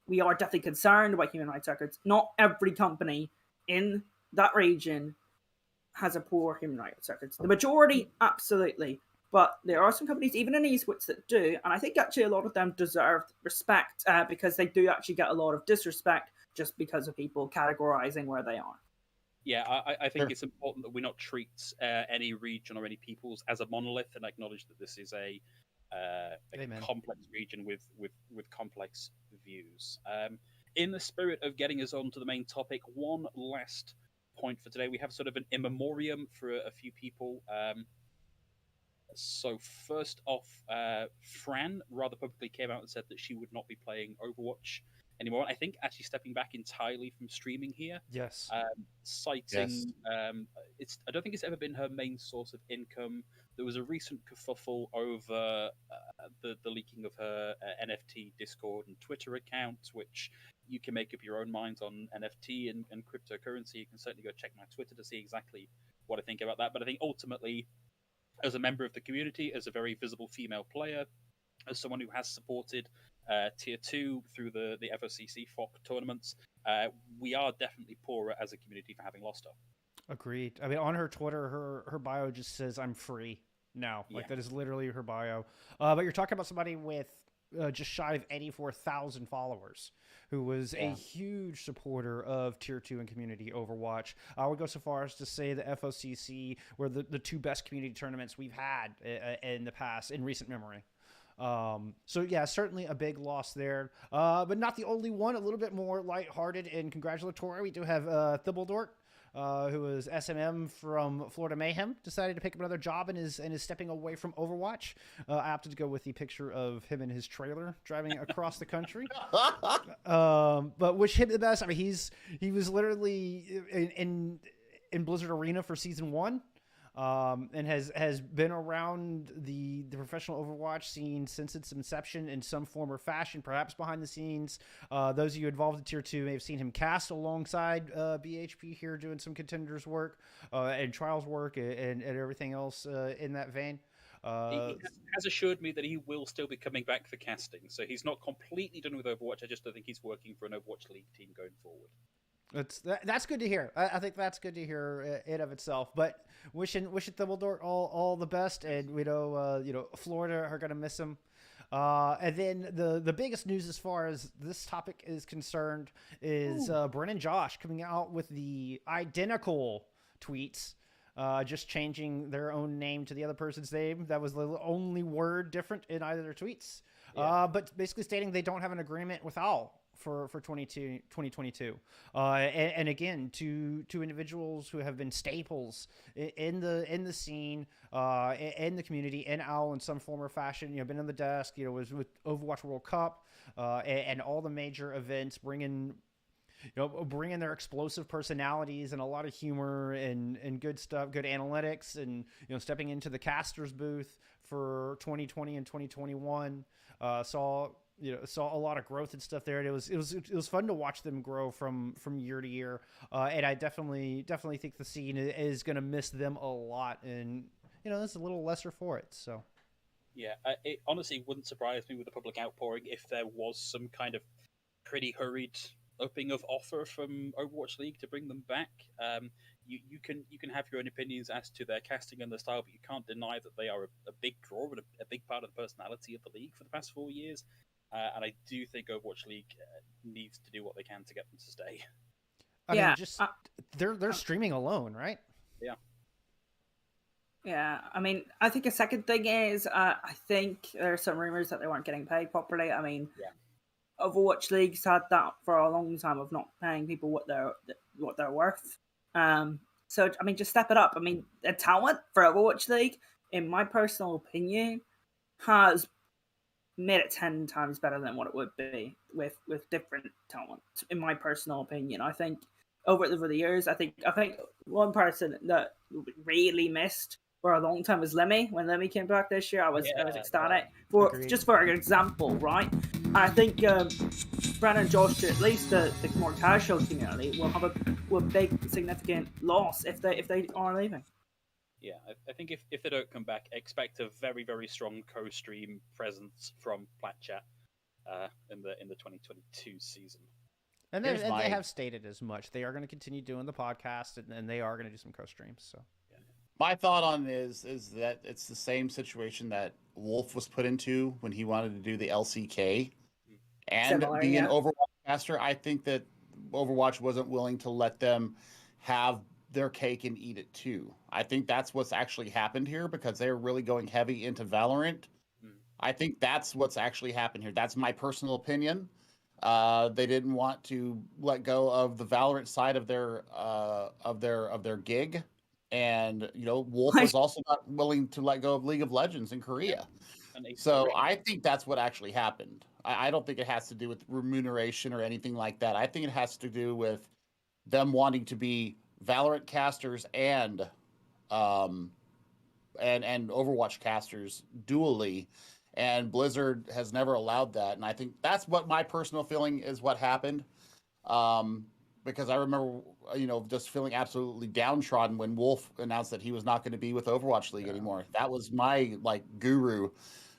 we are definitely concerned about human rights records. Not every company in that region has a poor human rights records. The majority, absolutely. But there are some companies, even in esports, that do, and I think actually a lot of them deserve respect because they do actually get a lot of disrespect just because of people categorizing where they are. Yeah, I think it's important that we not treat any region or any peoples as a monolith, and acknowledge that this is a complex region with complex views. In the spirit of getting us on to the main topic, one last point for today. We have sort of an in memoriam for a few people. So first off, Fran rather publicly came out and said that she would not be playing Overwatch anymore. I think actually stepping back entirely from streaming here. Yes. Citing, I don't think it's ever been her main source of income. There was a recent kerfuffle over the leaking of her NFT Discord and Twitter accounts, which you can make up your own minds on NFT and cryptocurrency. You can certainly go check my Twitter to see exactly what I think about that. But I think ultimately, as a member of the community, as a very visible female player, as someone who has supported Tier 2 through the FOCC FOC tournaments, we are definitely poorer as a community for having lost her. Agreed. I mean, on her Twitter, her bio just says, "I'm free now." Like, that is literally her bio. But you're talking about somebody with just shy of 84,000 followers, who was a huge supporter of Tier 2 and community Overwatch. I would go so far as to say the FOCC were the two best community tournaments we've had in the past, in recent memory. So yeah, certainly a big loss there, but not the only one. A little bit more lighthearted and congratulatory. We do have Thibbledort, who is SMM from Florida Mayhem, decided to pick up another job and is stepping away from Overwatch. I opted to go with the picture of him in his trailer driving across the country. But wish him the best. I mean, he was literally in Blizzard Arena for Season 1. And has been around the professional Overwatch scene since its inception in some form or fashion, perhaps behind the scenes. Those of you involved in Tier 2 may have seen him cast alongside BHP here, doing some contenders work and trials work and everything else in that vein. He has assured me that he will still be coming back for casting, so he's not completely done with Overwatch. I just don't think he's working for an Overwatch League team going forward. That's good to hear. I think that's good to hear in of itself. But wishing Thibbledort all the best, and we know Florida are gonna miss him. And then the biggest news as far as this topic is concerned is Brennan Josh coming out with the identical tweets, just changing their own name to the other person's name. That was the only word different in either their tweets. But basically stating they don't have an agreement with OWL for 2022. And again, two individuals who have been staples in the scene, in the community, in OWL in some form or fashion. Been on the desk. Was with Overwatch World Cup and all the major events, bringing their explosive personalities and a lot of humor and good stuff, good analytics, and stepping into the casters booth for 2020 and 2021. Saw a lot of growth and stuff there. And it was fun to watch them grow from year to year. And I definitely think the scene is going to miss them a lot. And it's a little lesser for it. So yeah, it honestly wouldn't surprise me with the public outpouring if there was some kind of pretty hurried upping of offer from Overwatch League to bring them back. You can have your own opinions as to their casting and their style, but you can't deny that they are a big draw and a big part of the personality of the league for the past 4 years. And I do think Overwatch League needs to do what they can to get them to stay. I mean, just they're streaming alone, right? Yeah. Yeah, I mean, I think a second thing is I think there are some rumors that they weren't getting paid properly. I mean, Overwatch League's had that for a long time of not paying people what they're worth. So, I mean, just step it up. I mean, the talent for Overwatch League, in my personal opinion, has made it 10 times better than what it would be with different talent. In my personal opinion, I think over the years, I think one person that really missed for a long time was Lemmy. When Lemmy came back this year, I was ecstatic. Just for an example, right? I think Brandon and Josh, to at least the more casual community, will have a big significant loss if they are leaving. Yeah, I think if they don't come back, expect a very, very strong co-stream presence from Platchat in the 2022 season. And they have stated as much. They are going to continue doing the podcast, and they are going to do some co-streams. So, my thought on is that it's the same situation that Wolf was put into when he wanted to do the LCK and be an Overwatch caster. I think that Overwatch wasn't willing to let them have their cake and eat it too. I think that's what's actually happened here because they're really going heavy into Valorant. I think that's what's actually happened here. That's my personal opinion. They didn't want to let go of the Valorant side of their gig, and Wolf was also not willing to let go of League of Legends in Korea. So I think that's what actually happened. I don't think it has to do with remuneration or anything like that. I think it has to do with them wanting to be Valorant casters and Overwatch casters dually, and Blizzard has never allowed that. And I think that's what my personal feeling is what happened. Because I remember, just feeling absolutely downtrodden when Wolf announced that he was not going to be with Overwatch League anymore. That was my guru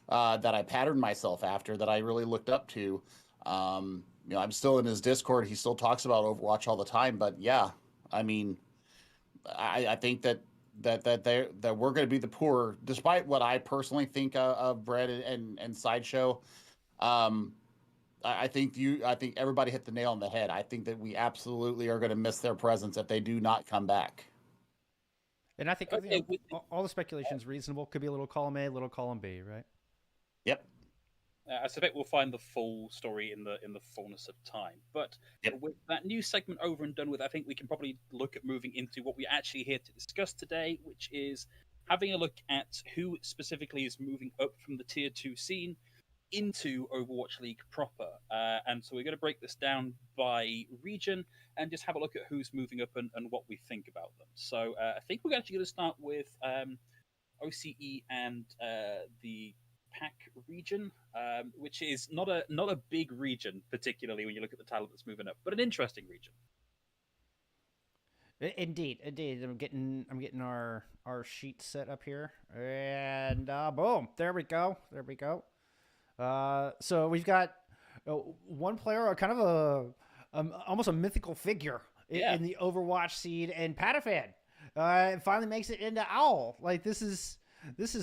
that I patterned myself after, that I really looked up to. I'm still in his Discord. He still talks about Overwatch all the time. But yeah, I mean, I think that we're going to be the poor, despite what I personally think of Brett and Sideshow. I think everybody hit the nail on the head. I think that we absolutely are going to miss their presence if they do not come back. And I think all the speculation is reasonable. Could be a little column A, a little column B, right? Yep. I suspect we'll find the full story in the fullness of time. But with that new segment over and done with, I think we can probably look at moving into what we're actually here to discuss today, which is having a look at who specifically is moving up from the Tier 2 scene into Overwatch League proper. And so we're going to break this down by region and just have a look at who's moving up and what we think about them. So I think we're actually going to start with OCE and the PAC region, which is not a big region, particularly when you look at the talent that's moving up, but an interesting region. Indeed. I'm getting our sheet set up here, and boom, there we go. So we've got one player, kind of almost a mythical figure in the Overwatch scene, and Patafan finally makes it into Owl. This is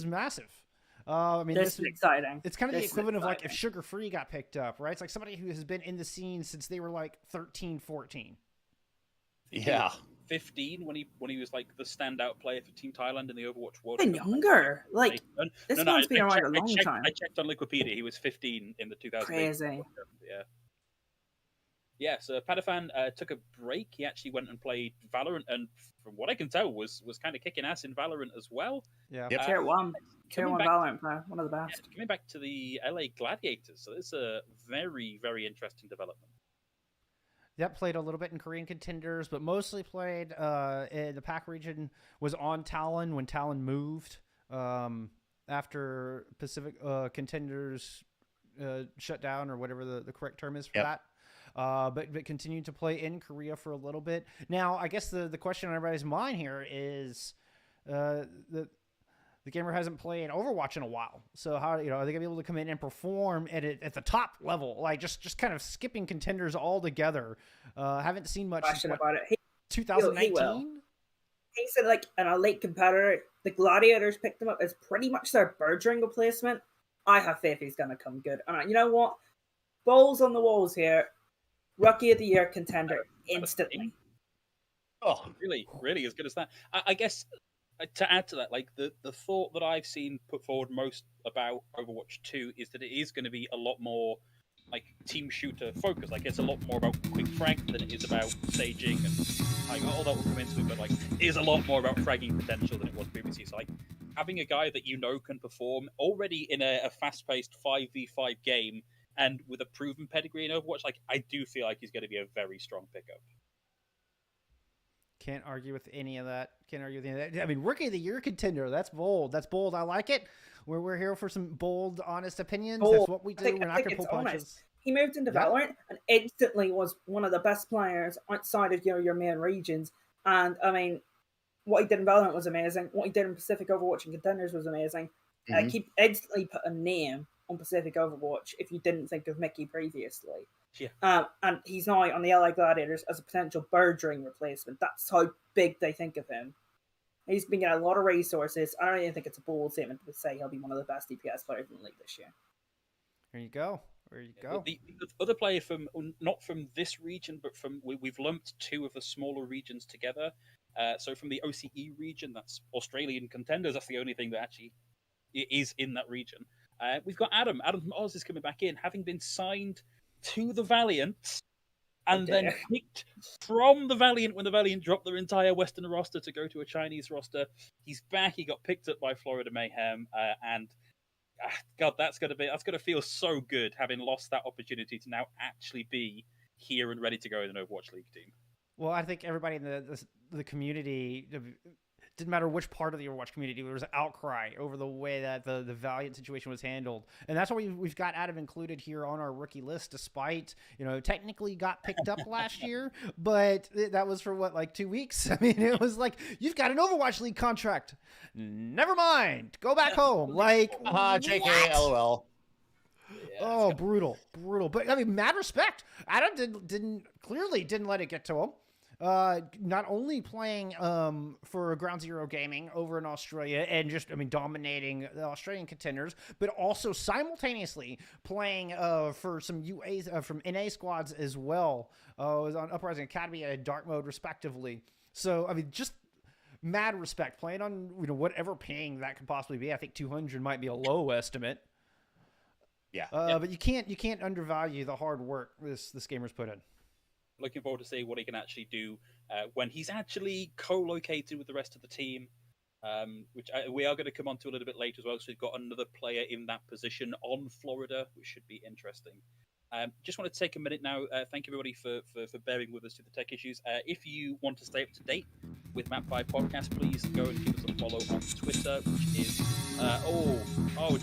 massive. I mean, this is exciting. It's kind of the equivalent of if Sugar Free got picked up, right? It's like somebody who has been in the scene since they were 13, 14. Yeah. 15 when he was the standout player for Team Thailand in the Overwatch World Cup. Younger. This one's been around a long time. I checked on Wikipedia. He was 15 in the 2008 Crazy. World Cup. Yeah, so Patafan took a break. He actually went and played Valorant, and from what I can tell, was kind of kicking ass in Valorant as well. Yeah, Tier 1 Valorant player, one of the best. Yeah, coming back to the LA Gladiators, so it's a very, very interesting development. Yep, played a little bit in Korean Contenders, but mostly played in the PAC region, was on Talon when Talon moved after Pacific Contenders shut down, or whatever the correct term is for that. But continued to play in Korea for a little bit. Now, I guess the question on everybody's mind here is the gamer hasn't played Overwatch in a while. So how are they gonna be able to come in and perform at the top level, just kind of skipping Contenders altogether? Haven't seen much about it. 2019. He's an elite competitor. The Gladiators picked him up as pretty much their Birdring replacement. I have faith he's gonna come good. And you know what? Balls on the walls here. Rookie of the Year contender instantly. Oh, really as good as that. I guess to add to that, the thought that I've seen put forward most about Overwatch 2 is that it is going to be a lot more like team shooter focus. Like it's a lot more about quick frag than it is about staging, and like all that will come into it. But like it is a lot more about fragging potential than it was previously. So like having a guy that you know can perform already in a fast-paced 5v5 game and with a proven pedigree in Overwatch, like I do feel like he's going to be a very strong pickup. Can't argue with any of that. Can't argue with any of that. I mean, Rookie of the Year contender. That's bold. That's bold. I like it. We're here for some bold, honest opinions. Bold. That's what we do. We're not going to pull punches. Honest. He moved into Valorant and instantly was one of the best players outside of your main regions. And I mean, what he did in Valorant was amazing. What he did in Pacific Overwatch and Contenders was amazing. He instantly put a name on Pacific Overwatch if you didn't think of Mickey previously. Yeah. And he's now on the LA Gladiators as a potential Birdring replacement. That's how big they think of him. He's been getting a lot of resources. I don't even think it's a bold statement to say he'll be one of the best DPS players in the league this year. There you go. There you go. The other player from, not from this region, but from, we've lumped two of the smaller regions together. So from the OCE region, that's Australian Contenders. That's the only thing that actually is in that region. We've got Adam. Adam from Oz is coming back in, having been signed to the Valiant and then picked from the Valiant when the Valiant dropped their entire Western roster to go to a Chinese roster. He's back. He got picked up by Florida Mayhem, and God, that's gonna feel so good having lost that opportunity to now actually be here and ready to go in an Overwatch League team. Well, I think everybody in the community, didn't matter which part of the Overwatch community, there was an outcry over the way that the Valiant situation was handled. And that's why we've got Adam included here on our rookie list, despite, technically got picked up last year, but that was for what, like 2 weeks? I mean, it was like, you've got an Overwatch League contract. Never mind. Go back home. Like, JK, LOL. Yeah, oh, brutal. But I mean, mad respect. Adam clearly didn't let it get to him. Not only playing for Ground Zero Gaming over in Australia and just, dominating the Australian contenders, but also simultaneously playing for some UAs from NA squads as well. Was on Uprising Academy and Dark Mode respectively. So, just mad respect. Playing on whatever ping that could possibly be. I think 200 might be a low estimate. Yeah. But you can't undervalue the hard work this gamer's put in. Looking forward to seeing what he can actually do when he's actually co-located with the rest of the team, which we are going to come on to a little bit later as well. So we've got another player in that position on Florida, which should be interesting. Just want to take a minute now. Thank everybody for bearing with us through the tech issues. If you want to stay up to date with Map5Podcast, please go and give us a follow on Twitter, which is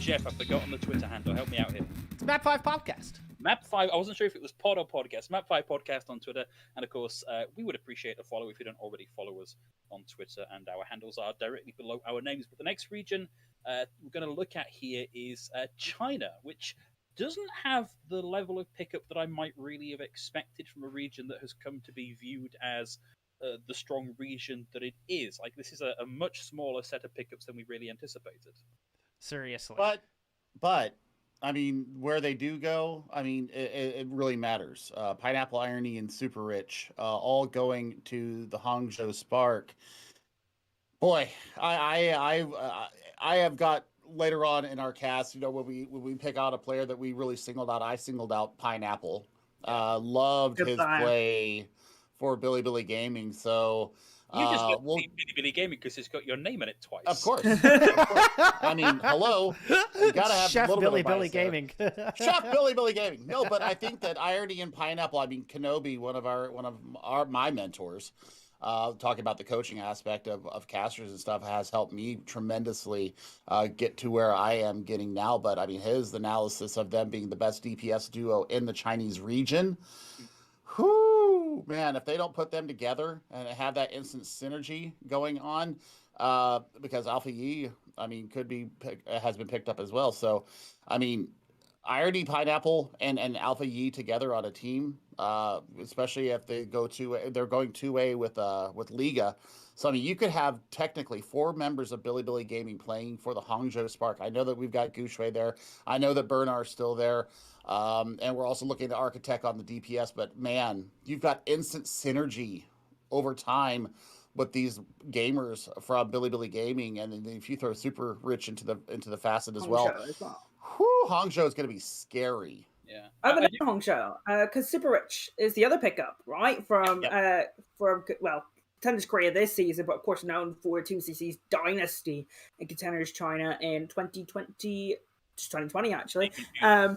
Jeff, I've forgotten the Twitter handle. Help me out here. It's Map5Podcast. Map5, I wasn't sure if it was pod or podcast. Map5Podcast on Twitter. And of course, we would appreciate a follow if you don't already follow us on Twitter. And our handles are directly below our names. But the next region we're going to look at here is China, which doesn't have the level of pickup that I might really have expected from a region that has come to be viewed as the strong region that it is. Like, this is a much smaller set of pickups than we really anticipated. Seriously. But where they do go, it really matters. Pineapple Irony and Super Rich, all going to the Hangzhou Spark. Boy, I have got later on in our cast, when we pick out a player that we really singled out, I singled out Pineapple. Loved his play for Billy Gaming. So you just got Billy Gaming because it's got your name in it twice. Of course. Hello. You gotta have Chef a little Billy bit of Billy Gaming. Chef Billy Gaming. No, but I think that Irony and Pineapple. Kenobi, one of my mentors, talking about the coaching aspect of casters and stuff, has helped me tremendously get to where I am getting now. But his analysis of them being the best DPS duo in the Chinese region. Whoo, man, if they don't put them together and have that instant synergy going on, because Alpha Yi, has been picked up as well. So, Irony, Pineapple, and Alpha Yi together on a team, especially if they're going 2A with Liga. So, you could have technically 4 members of Billy Gaming playing for the Hangzhou Spark. I know that we've got Gushui there. I know that Bernard's still there. And we're also looking at Architect on the DPS. But, man, you've got instant synergy over time with these gamers from Billy Gaming. And then if you throw Super Rich into the facet as well. Hangzhou is going to be scary. Yeah. I'm I an do- Hong show because Super Rich is the other pickup, right? From Contenders Korea this season, but of course known for Team CC's dynasty in Contenders China in 2020 actually. A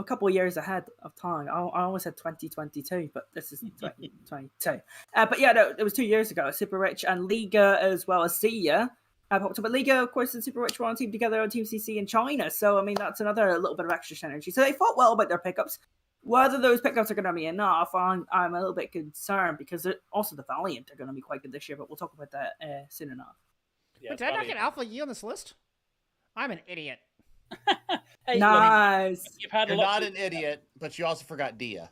couple of years ahead of time. I always said 2022, but this is 2022. But yeah, no, it was 2 years ago. Super Rich and Liga as well as Sia. Popped up at Liga, of course, and Super Rich were on team together on Team CC in China. So, I mean, that's another little bit of extra synergy. So they fought well about their pickups. Whether those pickups are going to be enough, I'm a little bit concerned because also the Valiant are going to be quite good this year, but we'll talk about that soon enough. Yeah, Wait, did I not get Alpha Yi on this list? I'm an idiot. Hey, Nice. you've had You're a lot not of- an idiot, but you also forgot Dia.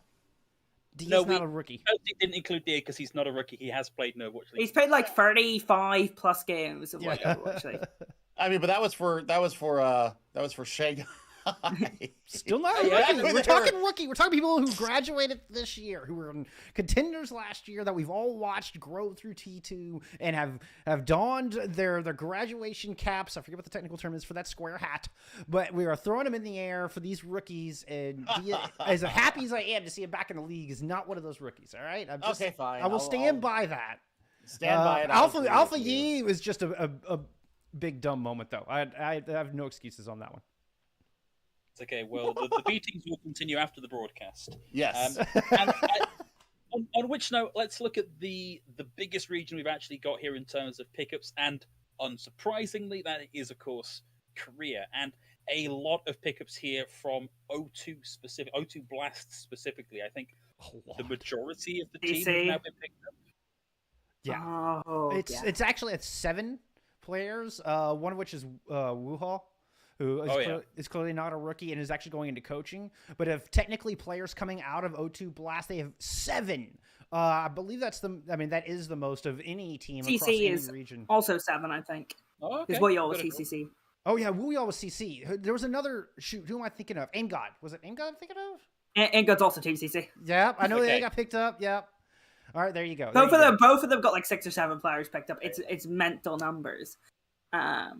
Dia's No, not a rookie. He didn't include Dia because he's not a rookie. He has played no Overwatch League. He's played like 35 plus games of like Overwatch League. I mean, but that was for Shanghai. Still not a Yeah, rookie. yeah, We're talking rookie. We're talking people who graduated this year, who were in contenders last year that we've all watched grow through T2 and have donned their graduation caps. I forget what the technical term is for that square hat, but we are throwing them in the air for these rookies. And as happy as I am to see him back in the league, is not one of those rookies. All right, Okay, fine. I will stand by that. Stand by it. Alpha Yi was just a big dumb moment, though. I have no excuses on that one. It's okay. Well, the beatings will continue after the broadcast. Yes. On which note, let's look at the biggest region we've actually got here in terms of pickups, and unsurprisingly, that is, of course, Korea. And a lot of pickups here from O2 Blast specifically. I think the majority of the team have now been picked up. Yeah. It's actually at 7 players, one of which is Wuha, who is clearly not a rookie and is actually going into coaching. But if technically players coming out of O2 Blast, they have 7. I believe that is the most of any team across any region. Also 7, I think. Oh, okay. Because Woyol was CCC. Oh yeah, Wuya was CC. There was another who am I thinking of? Engad. Was it Engad I'm thinking of? Engad's also Team CC. Yeah, I know they got picked up. Yeah. All right, there you go. Both of them got like 6 or 7 players picked up. It's mental numbers. But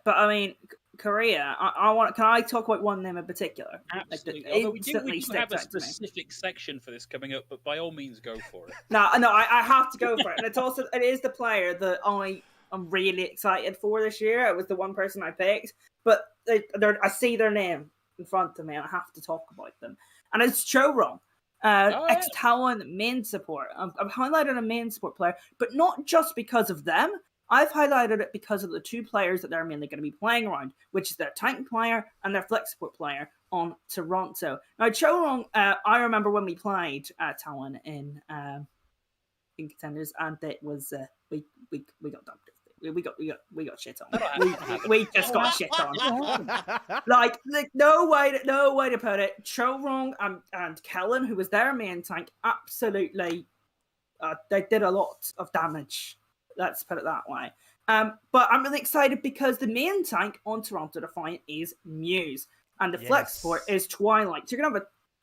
I mean, Korea. Can I talk about one name in particular? Absolutely. Although we do have a specific section for this coming up, but by all means, go for it. No, I have to go for it, and it is the player that I'm really excited for this year. It was the one person I picked, but I see their name in front of me, and I have to talk about them. And it's Chorong, ex-Talon main support. I've highlighted a main support player, but not just because of them. I've highlighted it because of the 2 players that they're mainly going to be playing around, which is their tank player and their flex support player on Toronto. Now, Chorong, I remember when we played Talon in Contenders, and it was we got dumped. We got shit on. We just got shit on. like no way to put it. Chorong and Kellen, who was their main tank, absolutely they did a lot of damage. Let's put it that way. But I'm really excited because the main tank on Toronto Defiant is Muse, and the flex support is Twilight. So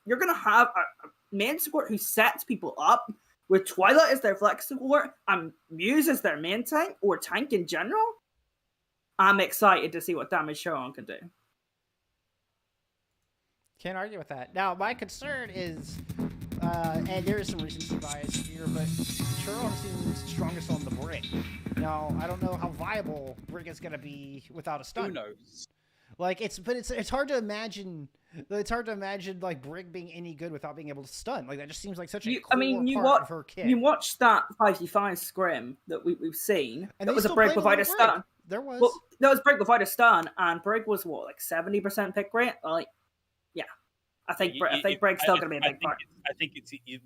you're gonna have a main support who sets people up with Twilight as their flex support and Muse as their main tank or tank in general. I'm excited to see what damage Sharon can do. Can't argue with that. Now, my concern is, and there is some recency bias here, but Churro seems strongest on the Brig. Now, I don't know how viable Brig is going to be without a stun. Who knows? Like it's hard to imagine. It's hard to imagine like Brig being any good without being able to stun. Like that just seems like such a part of her kit. You watched that 5v5 scrim that we've seen. And that was a Brig without a stun. There was. Well, that was Brig without a stun, and Brig was what, like 70% pick rate. Like, yeah, I think Brig's still going to be a big part. I think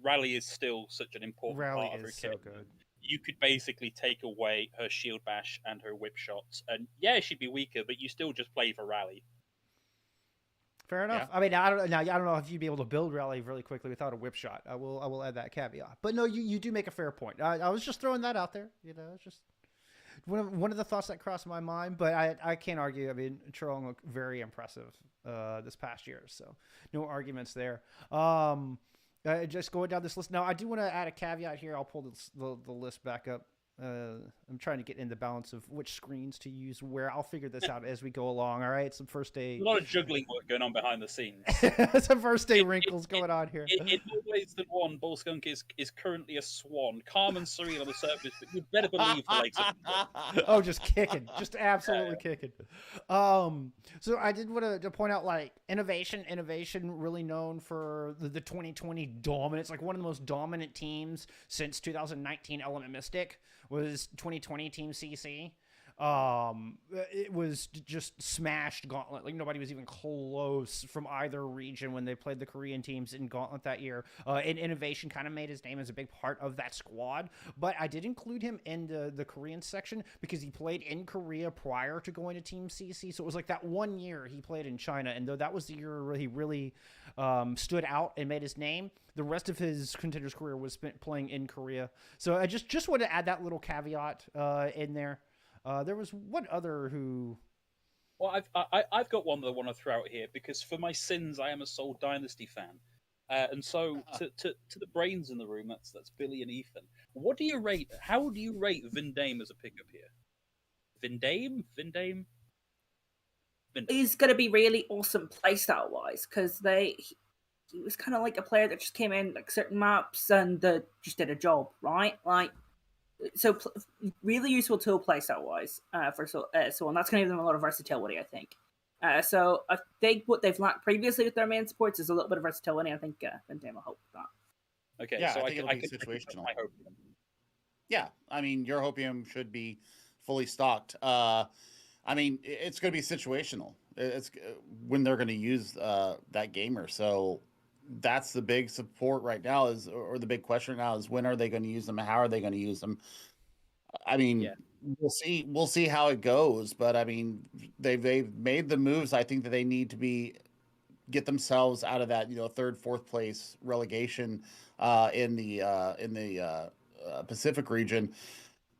Rally is still such an important part of her kit. So good. You could basically take away her shield bash and her whip shots, and yeah, she'd be weaker, but you still just play for Rally. Fair enough. Yeah. I mean, I don't know if you'd be able to build Rally really quickly without a whip shot. I will add that caveat. But no, you do make a fair point. I was just throwing that out there. You know, it's just one of the thoughts that crossed my mind. But I can't argue. I mean, Chorong looked very impressive this past year, so no arguments there. Just going down this list now, I do want to add a caveat here. I'll pull the list back up I'm trying to get in the balance of which screens to use where. I'll figure this out as we go along. All right, some first day. A lot of juggling work going on behind the scenes. Some first day wrinkles going on here. In more ways than one, Bull Skunk is currently a swan, calm and serene on the surface, but you better believe the legs are. Oh, just kicking, just absolutely kicking. So I did want to point out, like, innovation, really known for the 2020 dominance. Like, one of the most dominant teams since 2019 Element Mystic was 2020 Team CC. It was just smashed Gauntlet. Like, nobody was even close from either region when they played the Korean teams in Gauntlet that year. And Innovation kind of made his name as a big part of that squad. But I did include him in the Korean section because he played in Korea prior to going to Team CC. So it was like that 1 year he played in China. And though that was the year where he really stood out and made his name, the rest of his Contenders career was spent playing in Korea. So I just wanted to add that little caveat in there. There was one other who. Well, I've got one that I want to throw out here because for my sins, I am a Seoul Dynasty fan, and so to the brains in the room, that's Billy and Ethan. What do you rate? How do you rate Vindame as a pickup here? Vindame. He's going to be really awesome playstyle wise because he was kind of like a player that just came in like certain maps and just did a job, right? Like. So really useful tool playstyle wise for so and that's going to give them a lot of versatility, I think. So I think what they've lacked previously with their main supports is a little bit of versatility. I think Vindame will help with that. Okay, yeah, so I think it'll be situational. Yeah, I mean, your Hopium should be fully stocked. I mean, it's going to be situational. It's when they're going to use that gamer. So that's the big support right now or the big question right now is when are they going to use them? How are they going to use them? I mean, we'll see how it goes, but I mean, they've made the moves. I think that they need to get themselves out of that, third, fourth place relegation in the Pacific region.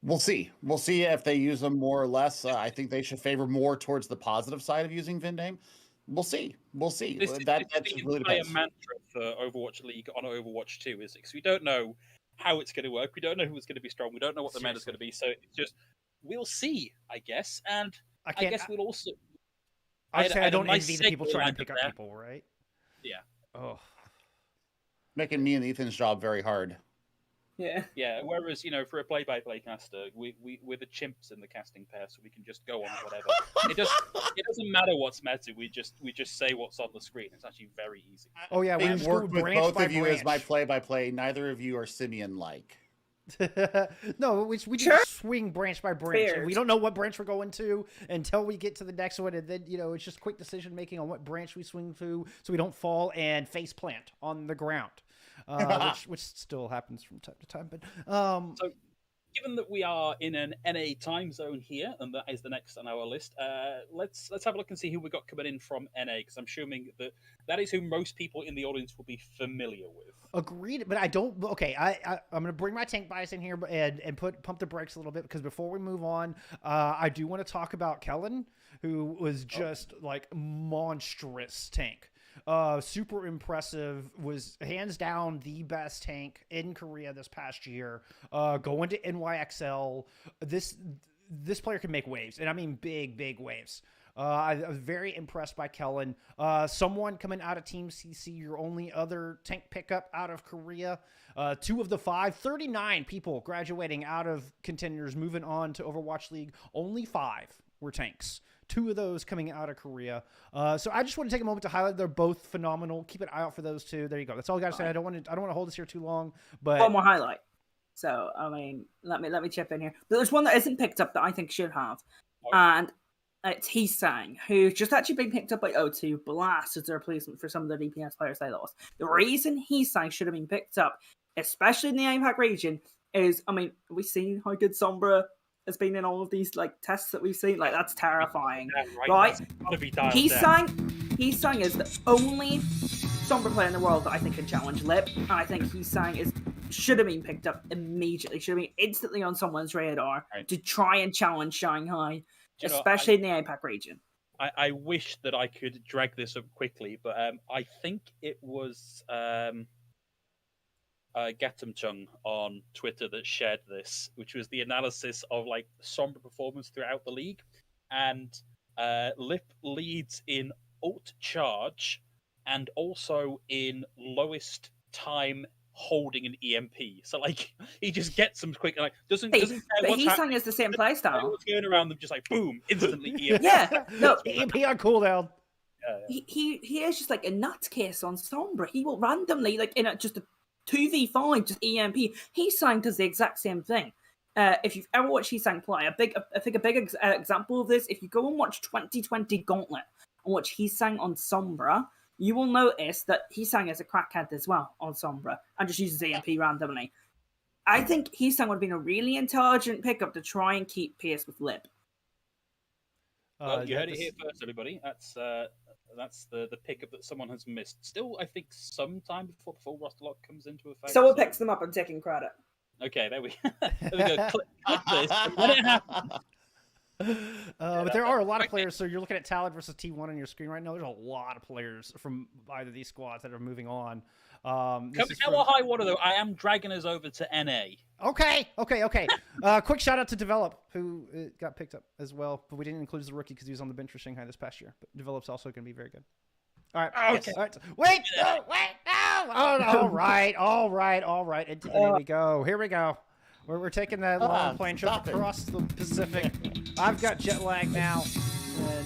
We'll see if they use them more or less. I think they should favor more towards the positive side of using Vindame. We'll see. That's really a mantra for Overwatch League on Overwatch 2, is it? Because we don't know how it's going to work. We don't know who's going to be strong. We don't know what the meta's going to be. So it's just, we'll see, I guess. And I guess we'll also. I don't envy the people trying to pick up people, right? Yeah. Oh. Making me and Ethan's job very hard. Yeah. Whereas, for a play-by-play caster, we're the chimps in the casting pair, so we can just go on whatever. It doesn't matter what's meta. We just say what's on the screen. It's actually very easy. Oh yeah, we work with both of you as my play-by-play. Neither of you are Simeon-like. No, we just swing branch by branch. And we don't know what branch we're going to until we get to the next one, and then it's just quick decision making on what branch we swing to, so we don't fall and face plant on the ground. Which still happens from time to time, but so given that we are in an NA time zone here, and that is the next on our list, let's have a look and see who we got coming in from NA, because I'm assuming that is who most people in the audience will be familiar with. Agreed, but I don't. Okay, I'm going to bring my tank bias in here and pump the brakes a little bit, because before we move on, I do want to talk about Kellen, who was just like monstrous tank. Super impressive, was hands down the best tank in Korea this past year. Going to NYXL, this player can make waves, and I mean big waves. I was very impressed by Kellen. Someone coming out of Team CC, your only other tank pickup out of Korea. 2 of the 5, 39 people graduating out of Contenders, moving on to Overwatch League. Only 5 were tanks. 2 of those coming out of Korea. So I just want to take a moment to highlight they're both phenomenal. Keep an eye out for those 2. There you go. That's all I got to say. I don't want to hold this here too long. But one more highlight. So I mean, let me chip in here. There's one that isn't picked up that I think should have, and it's Heesang, who's just actually been picked up by O2 Blast as their replacement for some of the DPS players they lost. The reason Heesang should have been picked up, especially in the APAC region, is we've seen how good Sombra has been in all of these tests that we've seen. That's terrifying, right? Heesang is the only Sombra player in the world that I think can challenge Lip, and I think Heesang should have been picked up immediately. Should have been instantly on someone's radar to try and challenge Shanghai, especially in the APAC region. I wish that I could drag this up quickly, but I think it was. Gatumchung on Twitter that shared this, which was the analysis of like Sombra performance throughout the league, and Lip leads in ult charge and also in lowest time holding an EMP. So like he just gets them quick and like doesn't care but what's he's happening. saying it's the same playstyle. What's going around them, just like boom, instantly EMP. Yeah, no, EMP on cooldown. he is just like a nutcase on Sombra. He will randomly, like in just a 2v5, just EMP. Heesang does the exact same thing. If you've ever watched Heesang play, I think a big example of this, if you go and watch 2020 Gauntlet and watch Heesang on Sombra, you will notice that Heesang is a crackhead as well on Sombra and just uses EMP randomly. I think Heesang would have been a really intelligent pickup to try and keep pace with Lip. Well, you heard it here first, everybody. That's the pickup that someone has missed. Still, I think sometime before the full roster lock comes into effect. Someone picks them up and taking credit. Okay, there we go. Click this. When it happens. But there are a lot of players. So you're looking at Talent versus T1 on your screen right now. There's a lot of players from either of these squads that are moving on. Come hell or high water, though, I am dragging us over to NA. Okay. Quick shout out to Develop, who got picked up as well, but we didn't include as a rookie because he was on the bench for Shanghai this past year. But Develop's also going to be very good. All right. Okay. All right. Wait. No, wait. No. Oh, all right. And here we go. We're taking that long plane trip across the Pacific. I've got jet lag now,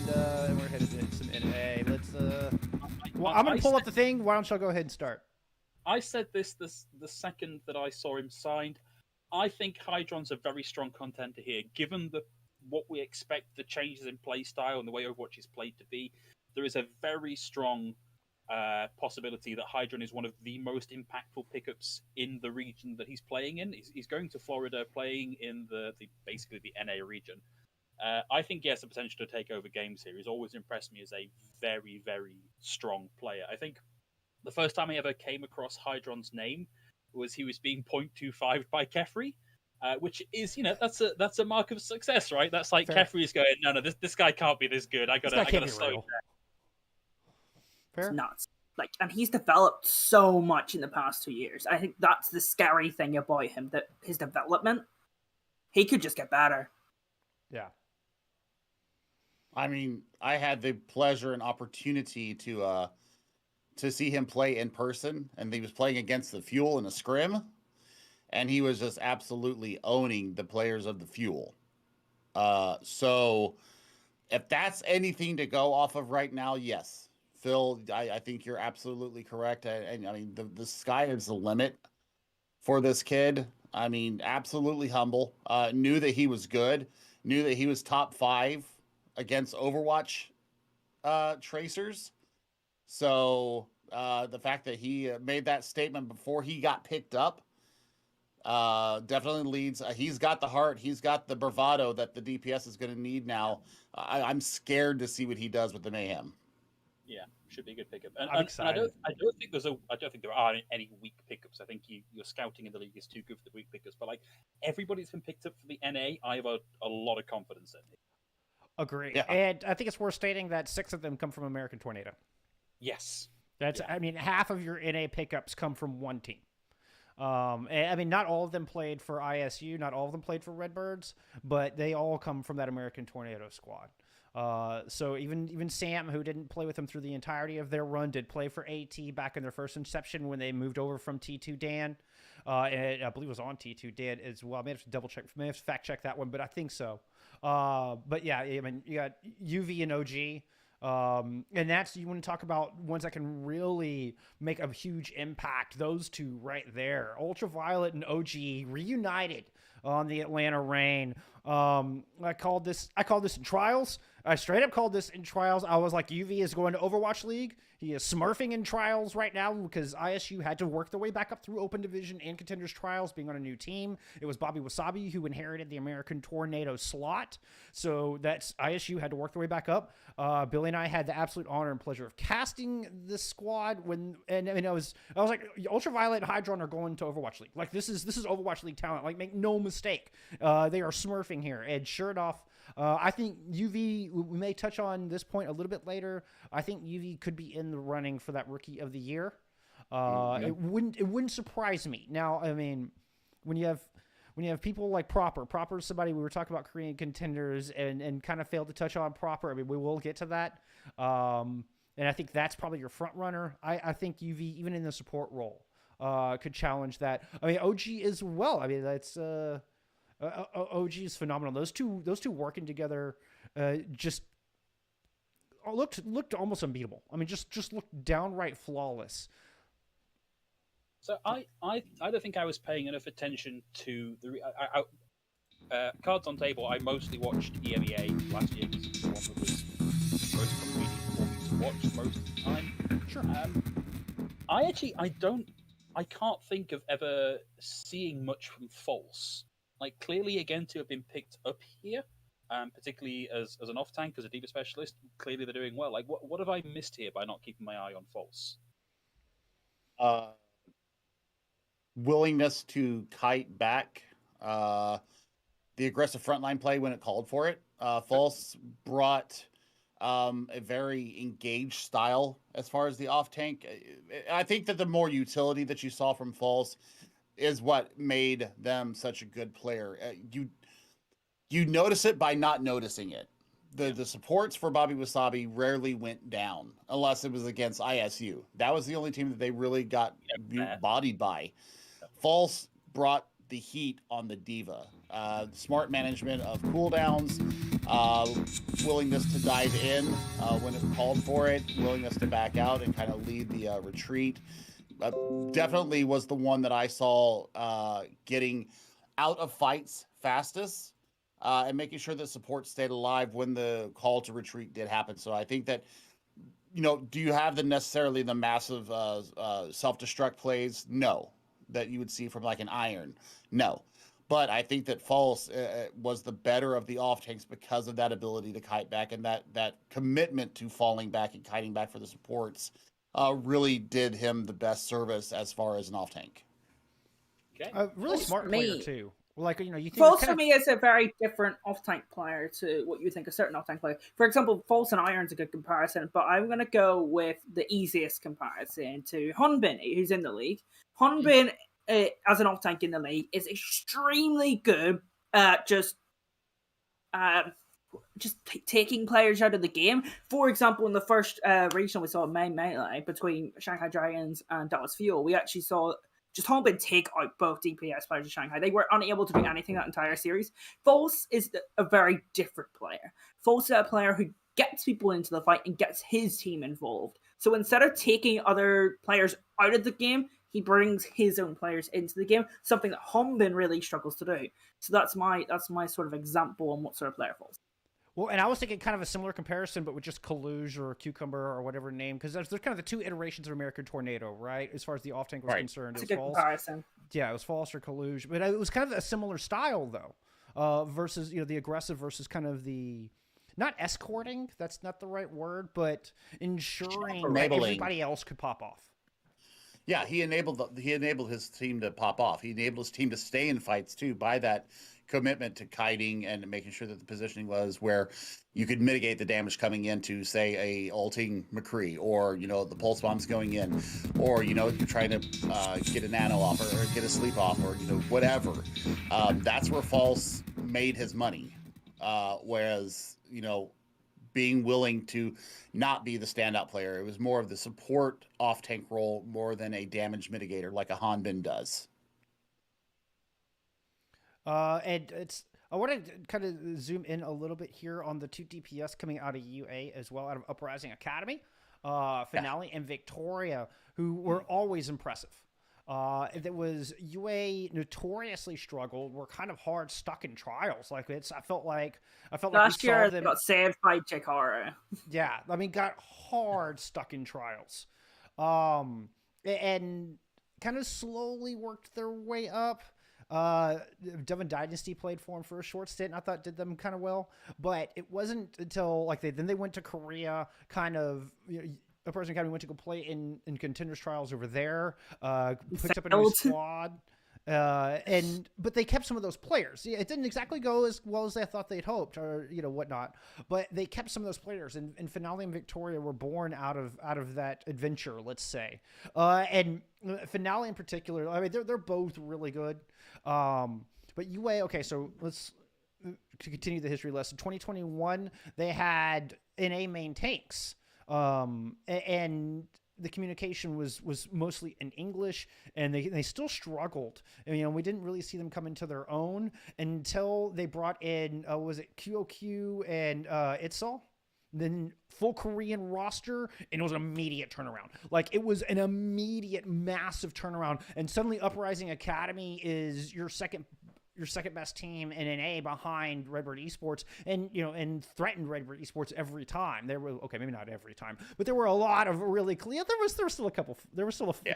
and we're headed to some NA. Let's. Well, I'm gonna pull up the thing. Why don't y'all go ahead and start? I said this the second that I saw him signed. I think Hydron's a very strong contender here, given what we expect the changes in play style and the way Overwatch is played to be. There is a very strong possibility that Hydron is one of the most impactful pickups in the region that he's playing in. He's going to Florida, playing in basically the NA region. I think he has the potential to take over games here. He's always impressed me as a very, very strong player. I think the first time I ever came across Hydron's name was he was being 0.25 by Kefri, which is, that's a mark of success, right? That's like Kefri's going, no, this guy can't be this good. I gotta slow him down. Fair. It's nuts. And he's developed so much in the past 2 years. I think that's the scary thing about him, that his development, he could just get better. Yeah. I mean, I had the pleasure and opportunity to see him play in person, and he was playing against the Fuel in a scrim, and he was just absolutely owning the players of the Fuel. So if that's anything to go off of right now, yes. Phil, I think you're absolutely correct. And I mean, the sky is the limit for this kid. I mean, absolutely humble. Knew that he was good. Knew that he was top 5 against Overwatch tracers. So the fact that he made that statement before he got picked up definitely leads. He's got the heart. He's got the bravado that the DPS is going to need now. I'm scared to see what he does with the Mayhem. Yeah, should be a good pickup. I'm And excited. I don't think there are any weak pickups. I think your scouting in the league is too good for the weak pickups. But like everybody that's been picked up for the NA, I have a lot of confidence in. Agree. Yeah. And I think it's worth stating that 6 of them come from American Tornado. Yes. I mean, half of your NA pickups come from one team. And, I mean, not all of them played for ISU, not all of them played for Redbirds, but they all come from that American Tornado squad. So even Sam, who didn't play with them through the entirety of their run, did play for AT back in their first inception when they moved over from T2 Dan. And I believe it was on T2 Dan as well. I may have to double check, may have to fact check that one, but I think so. But yeah, I mean, you got UV and OG. And that's, you want to talk about ones that can really make a huge impact. Those two right there, Ultraviolet and OG reunited on the Atlanta Reign. I called this in trials. I straight up called this in trials. I was like, UV is going to Overwatch League. He is smurfing in trials right now because ISU had to work their way back up through Open Division and Contenders Trials, being on a new team. It was Bobby Wasabi who inherited the American Tornado slot. So that's ISU had to work their way back up. Billy and I had the absolute honor and pleasure of casting this squad I was like, Ultraviolet and Hydron are going to Overwatch League. Like this is Overwatch League talent. Like, make no mistake. They are smurfing here. And sure enough, I think UV, we may touch on this point a little bit later. I think UV could be in the running for that Rookie of the Year. It wouldn't surprise me. Now, I mean, when you have people like Proper is somebody we were talking about Korean contenders and kind of failed to touch on Proper. I mean, we will get to that. And I think that's probably your front runner. I think UV, even in the support role, could challenge that. I mean, OG as well. I mean, that's OG is phenomenal. Those two working together just looked almost unbeatable. I mean, just looked downright flawless. So I don't think I was paying enough attention to the cards on table. I mostly watched EMEA last year because it's the one that was most convenient for me to watch most of the time. Sure. I can't think of ever seeing much from False. Like, clearly, again, to have been picked up here, particularly as an off tank, as a Diva specialist, clearly they're doing well. Like, what have I missed here by not keeping my eye on False? Willingness to kite back, the aggressive frontline play when it called for it. False brought a very engaged style as far as the off tank. I think that the more utility that you saw from False is what made them such a good player. You notice it by not noticing it. The supports for Bobby Wasabi rarely went down unless it was against ISU. That was the only team that they really got bodied by. False brought the heat on the Diva. Smart management of cooldowns, willingness to dive in when it called for it, willingness to back out and kind of lead the retreat. Definitely was the one that I saw getting out of fights fastest and making sure that support stayed alive when the call to retreat did happen. So I think that, do you have necessarily the massive self-destruct plays? No. That you would see from like an Iron? No. But I think that False was the better of the off tanks because of that ability to kite back and that commitment to falling back and kiting back for the supports really did him the best service as far as an off tank. Okay. Really smart player too. Like, you think False for me is a very different off tank player to what you would think a certain off tank player. For example, False and Iron's a good comparison, but I'm going to go with the easiest comparison to Hunbin, who's in the league. Hunbin, as an off tank in the league, is extremely good at just taking players out of the game. For example, in the first regional we saw main melee between Shanghai Dragons and Dallas Fuel, we actually saw just Hunbin take out both DPS players of Shanghai. They were unable to do anything that entire series. False is a very different player. False is a player who gets people into the fight and gets his team involved. So instead of taking other players out of the game, he brings his own players into the game, something that Hunbin really struggles to do. So that's my sort of example on what sort of player False. Well, and I was thinking kind of a similar comparison, but with just Kaluge or Cucumber or whatever name, because there's kind of the two iterations of American Tornado, right? As far as the off-tank was concerned. That's a good comparison. Yeah, it was False or Kaluge. But it was kind of a similar style, though, versus, the aggressive versus kind of the, not escorting, that's not the right word, but ensuring that everybody else could pop off. Yeah, he enabled his team to pop off. He enabled his team to stay in fights, too, by that commitment to kiting and making sure that the positioning was where you could mitigate the damage coming into, say, a ulting McCree, or the pulse bombs going in, or you're trying to get a nano off or get a sleep off, or whatever. That's where False made his money, whereas being willing to not be the standout player, it was more of the support off tank role more than a damage mitigator like a Hanbin does. And I want to kind of zoom in a little bit here on the two DPS coming out of UA as well, out of Uprising Academy, Finale and Victoria, who were always impressive. That was UA notoriously struggled, were kind of hard stuck in trials. Like I felt like last year they got saved by Jakara. Yeah, I mean, got hard stuck in trials, and kind of slowly worked their way up. Devon Dynasty played for him for a short stint, and I thought did them kind of well, but it wasn't until then they went to Korea, kind of. A person kind of went to go play in contenders trials over there, picked up a new squad. But they kept some of those players. Yeah, it didn't exactly go as well as they thought they'd hoped, or whatnot. But they kept some of those players, and Finale and Victoria were born out of that adventure, let's say. And Finale in particular, I mean, they're both really good. But UA, okay, so let's to continue the history lesson. 2021, they had NA main tanks, and the communication was mostly in English, and they still struggled. And, we didn't really see them come into their own until they brought in, was it QOQ and Itsal? Then full Korean roster, and it was an immediate turnaround. Like, it was an immediate massive turnaround, and suddenly Uprising Academy is your second best team in NA behind Redbird Esports, and threatened Redbird Esports every time. There were, okay, maybe not every time, but there were a lot of really clear. There was still a couple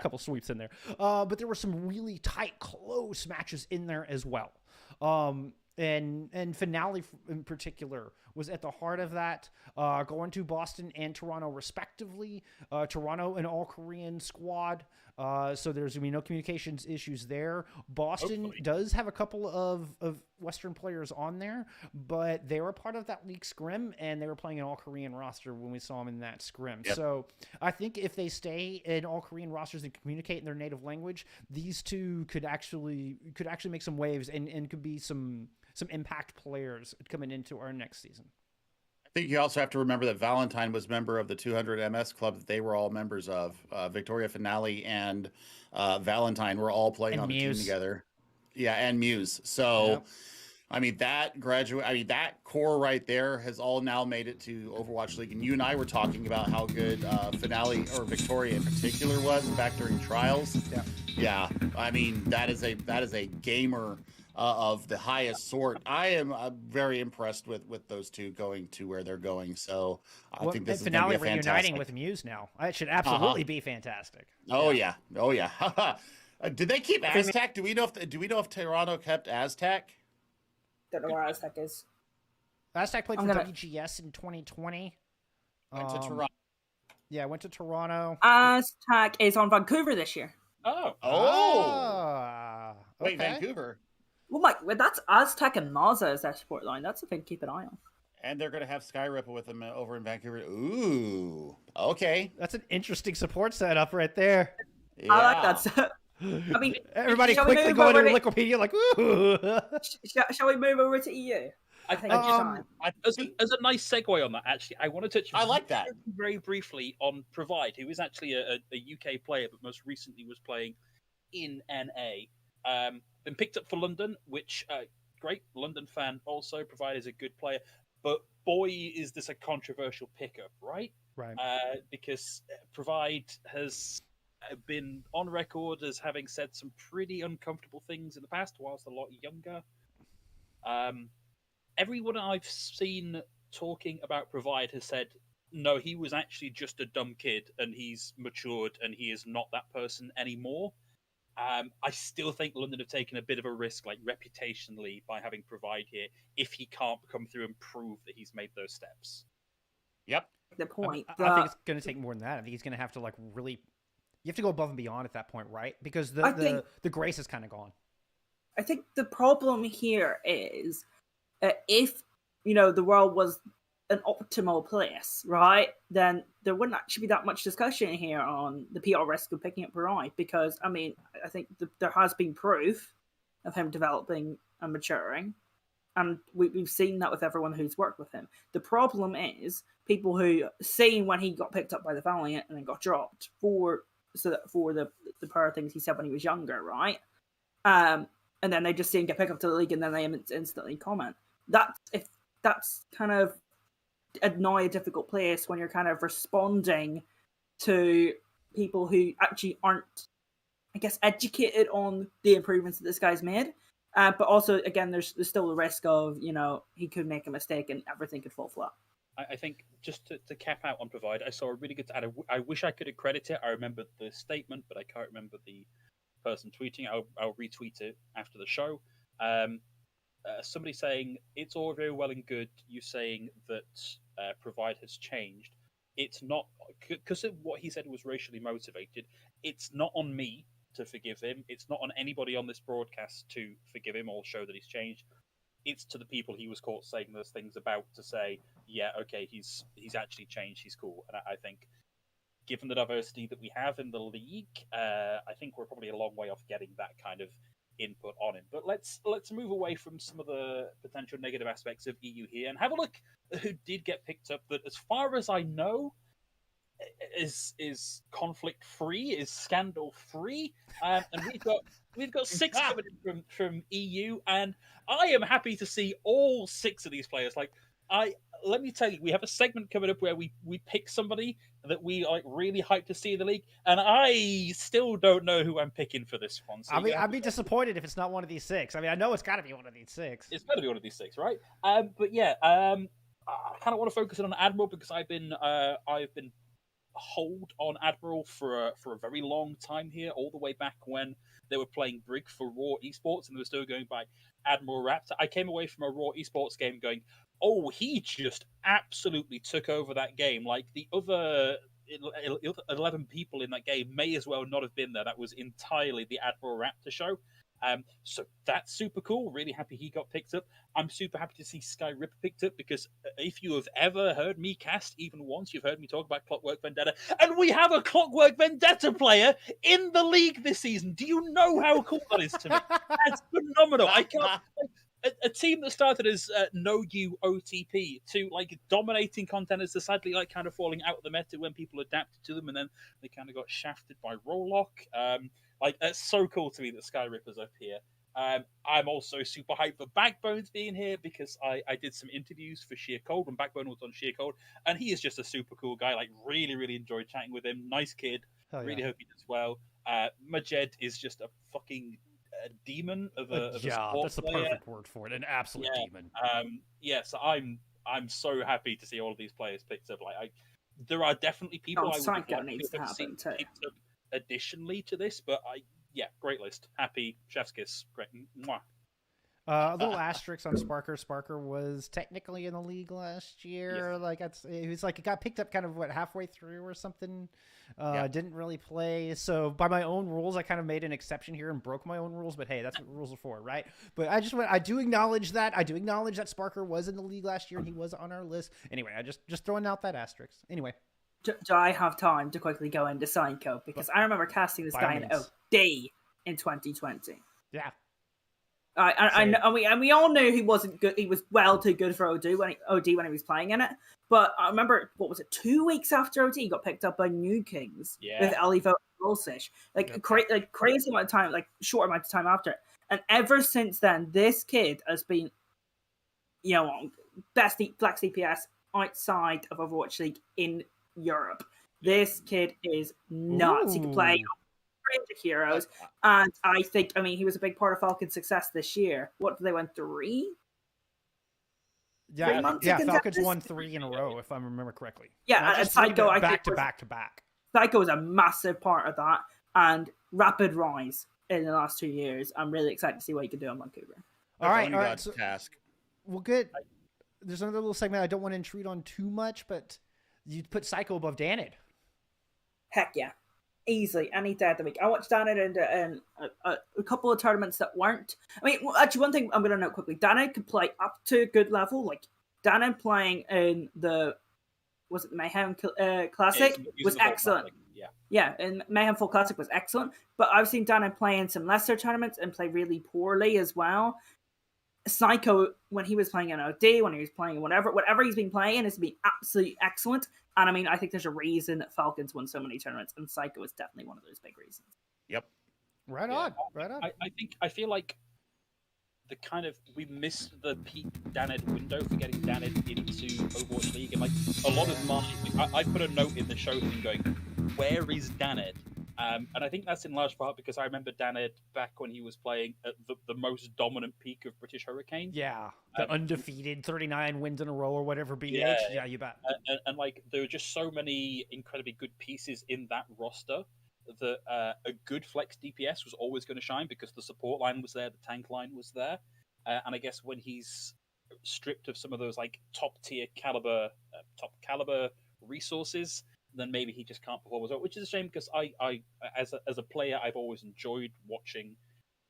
couple sweeps in there, but there were some really tight, close matches in there as well. And Finale in particular was at the heart of that, going to Boston and Toronto respectively. Toronto an all-Korean squad, so there's no communications issues there. Boston Hopefully does have a couple of Western players on there, but they were part of that league scrim, and they were playing an all-Korean roster when we saw them in that scrim. Yep. So I think if they stay in all-Korean rosters and communicate in their native language, these two could actually make some waves and could be some impact players coming into our next season. I think you also have to remember that Valentine was member of the 200 MS club that they were all members of. Victoria, Finale, and Valentine were all playing on the team together. Yeah, and Muse. So, Yep. I mean, that core right there has all now made it to Overwatch League. And you and I were talking about how good Finale, or Victoria in particular, was back during trials. Yeah. Yeah, I mean, that is a gamer of the highest sort. I am very impressed with those two going to where they're going. So I think this is Finale going to be reuniting fantastic. with Muse now. It should absolutely be fantastic. Oh yeah. Did they keep Aztec? Do we know if Toronto kept Aztec? Don't know where Aztec is. Aztec played for WGS in 2020. Went to Toronto. Yeah, went to Toronto. Aztec is on Vancouver this year. Wait, okay. Vancouver. Well, Mike, that's Aztec and Maza as their support line. That's the thing to keep an eye on. And they're going to have Sky Ripple with them over in Vancouver. Ooh, okay. That's an interesting support setup right there. Yeah. I like that set. I mean, Everybody shall we quickly move going to over Wikipedia like, ooh. Shall we move over to EU? I think it's time. as a nice segue on that, actually, I want to touch I like that. very briefly on Provide, who is actually a UK player, but most recently was playing in NA. Been picked up for London, which great London fan. Also, Provide is a good player, but boy, is this a controversial pickup, right? Right. Because Provide has been on record as having said some pretty uncomfortable things in the past, whilst a lot younger. Everyone I've seen talking about Provide has said, no, he was actually just a dumb kid, and he's matured, and he is not that person anymore. I still think London have taken a bit of a risk, like reputationally, by having Provide here, if he can't come through and prove that he's made those steps. Yep. The point. I think it's going to take more than that. I think he's going to have to really. You have to go above and beyond at that point, right? Because the grace is kind of gone. I think the problem here is if the world was an optimal place, right? Then there wouldn't actually be that much discussion here on the PR risk of picking up Provide, because I think there has been proof of him developing and maturing, and we've seen that with everyone who's worked with him. The problem is people who seen when he got picked up by the Valiant and then got dropped for the pair of things he said when he was younger, right? And then they just see him get picked up to the league, and then they instantly comment. That's kind of now a difficult place when you're kind of responding to people who actually aren't, I guess, educated on the improvements that this guy's made. But also, again, there's still the risk of, he could make a mistake and everything could fall flat. I think just to cap out on Provide, I saw a really good ad. I wish I could accredit it. I remember the statement, but I can't remember the person tweeting. I'll retweet it after the show. Somebody saying, it's all very well and good you saying that Provide has changed. It's not, because what he said was racially motivated, it's not on me to forgive him. It's not on anybody on this broadcast to forgive him or show that he's changed. It's to the people he was caught saying those things about to say, yeah, okay, he's actually changed. He's cool. And I think, given the diversity that we have in the league, I think we're probably a long way off getting that kind of input on him. But let's move away from some of the potential negative aspects of EU here and have a look at who did get picked up. That, as far as I know, is conflict free, is scandal free, and we've got 6 coming in from EU, and I am happy to see all 6 of these players. Like, let me tell you, we have a segment coming up where we pick somebody that we like really hyped to see in the league, and I still don't know who I'm picking for this one. So I'd be disappointed if it's not one of these 6. I mean, I know it's got to be one of these 6. It's got to be one of these 6, right? But yeah, I kind of want to focus on Admiral because I've been hold on Admiral for a very long time here, all the way back when they were playing Brig for Raw Esports and they were still going by Admiral Raptor. I came away from a Raw Esports game going, oh, he just absolutely took over that game. Like, the other 11 people in that game may as well not have been there. That was entirely the Admiral Raptor show. So that's super cool. Really happy he got picked up. I'm super happy to see Sky Ripper picked up because if you have ever heard me cast even once, you've heard me talk about Clockwork Vendetta, and we have a Clockwork Vendetta player in the league this season. Do you know how cool that is to me? That's phenomenal. I can't. A team that started as no you OTP to like dominating contenders to sadly like kind of falling out of the meta when people adapted to them, and then they kind of got shafted by Rollock. Like, it's so cool to me that Sky Ripper's up here. I'm also super hyped for Backbone's being here because I did some interviews for Sheer Cold when Backbone was on Sheer Cold, and he is just a super cool guy. Like, really, really enjoyed chatting with him. Nice kid. Really hope he does well. Majed is just a fucking demon of a that's the player. perfect word for it. An absolute demon. So I'm so happy to see all of these players picked up. Like, there are definitely people I would like to have seen picked up additionally to this, but great list. Happy, chef's kiss, great. Mwah. A little asterisk on Sparker. Sparker was technically in the league last year. Yes. Like, it was like it got picked up kind of halfway through or something. Didn't really play. So by my own rules, I kind of made an exception here and broke my own rules. But hey, that's what rules are for, right? But I do acknowledge that. I do acknowledge that Sparker was in the league last year and he was on our list. Anyway, I just throwing out that asterisk. Anyway. Do I have time to quickly go into Psycho? Because I remember casting this guy in OD in 2020. Yeah. And we all knew he wasn't good. He was well too good for OD when he was playing in it. But I remember, 2 weeks after OD, he got picked up by New Kings with Alivo and Rolsish. Crazy amount of time, short amount of time after it. And ever since then, this kid has been, best flex DPS outside of Overwatch League in Europe. This kid is nuts. He can play range of heroes, and I think, he was a big part of Falcon's success this year. What, they went 3? Yeah, Falcons won 3 in a row, if I remember correctly. Yeah, and Psycho, back to back. Psycho was a massive part of that, and rapid rise in the last 2 years. I'm really excited to see what he can do on Vancouver. All right. So, task. Well, good. There's another little segment I don't want to intrude on too much, but you put Psycho above Danid. Heck yeah. Easily, any day of the week. I watched Danid in a couple of tournaments that weren't. Actually, one thing I'm going to note quickly. Danid could play up to a good level. Like, Danid playing in the Mayhem Classic was excellent. Yeah, and Mayhem Full Classic was excellent. But I've seen Danid play in some lesser tournaments and play really poorly as well. Psycho, when he was playing in OD, when he was playing whatever he's been playing, has been absolutely excellent. And I think there's a reason that Falcons won so many tournaments, and Psycho is definitely one of those big reasons. Yep. Right on. I feel like we missed the peak Danid window for getting Danid into Overwatch League, and a lot of I put a note in the show thing going, where is Danid? And I think that's in large part because I remember Danid back when he was playing at the most dominant peak of British Hurricane. Yeah, the undefeated 39 wins in a row or whatever BH. Yeah, you bet. And there were just so many incredibly good pieces in that roster that a good flex DPS was always going to shine because the support line was there, the tank line was there. And I guess when he's stripped of some of those top caliber resources, then maybe he just can't perform as well, which is a shame because I as a player, I've always enjoyed watching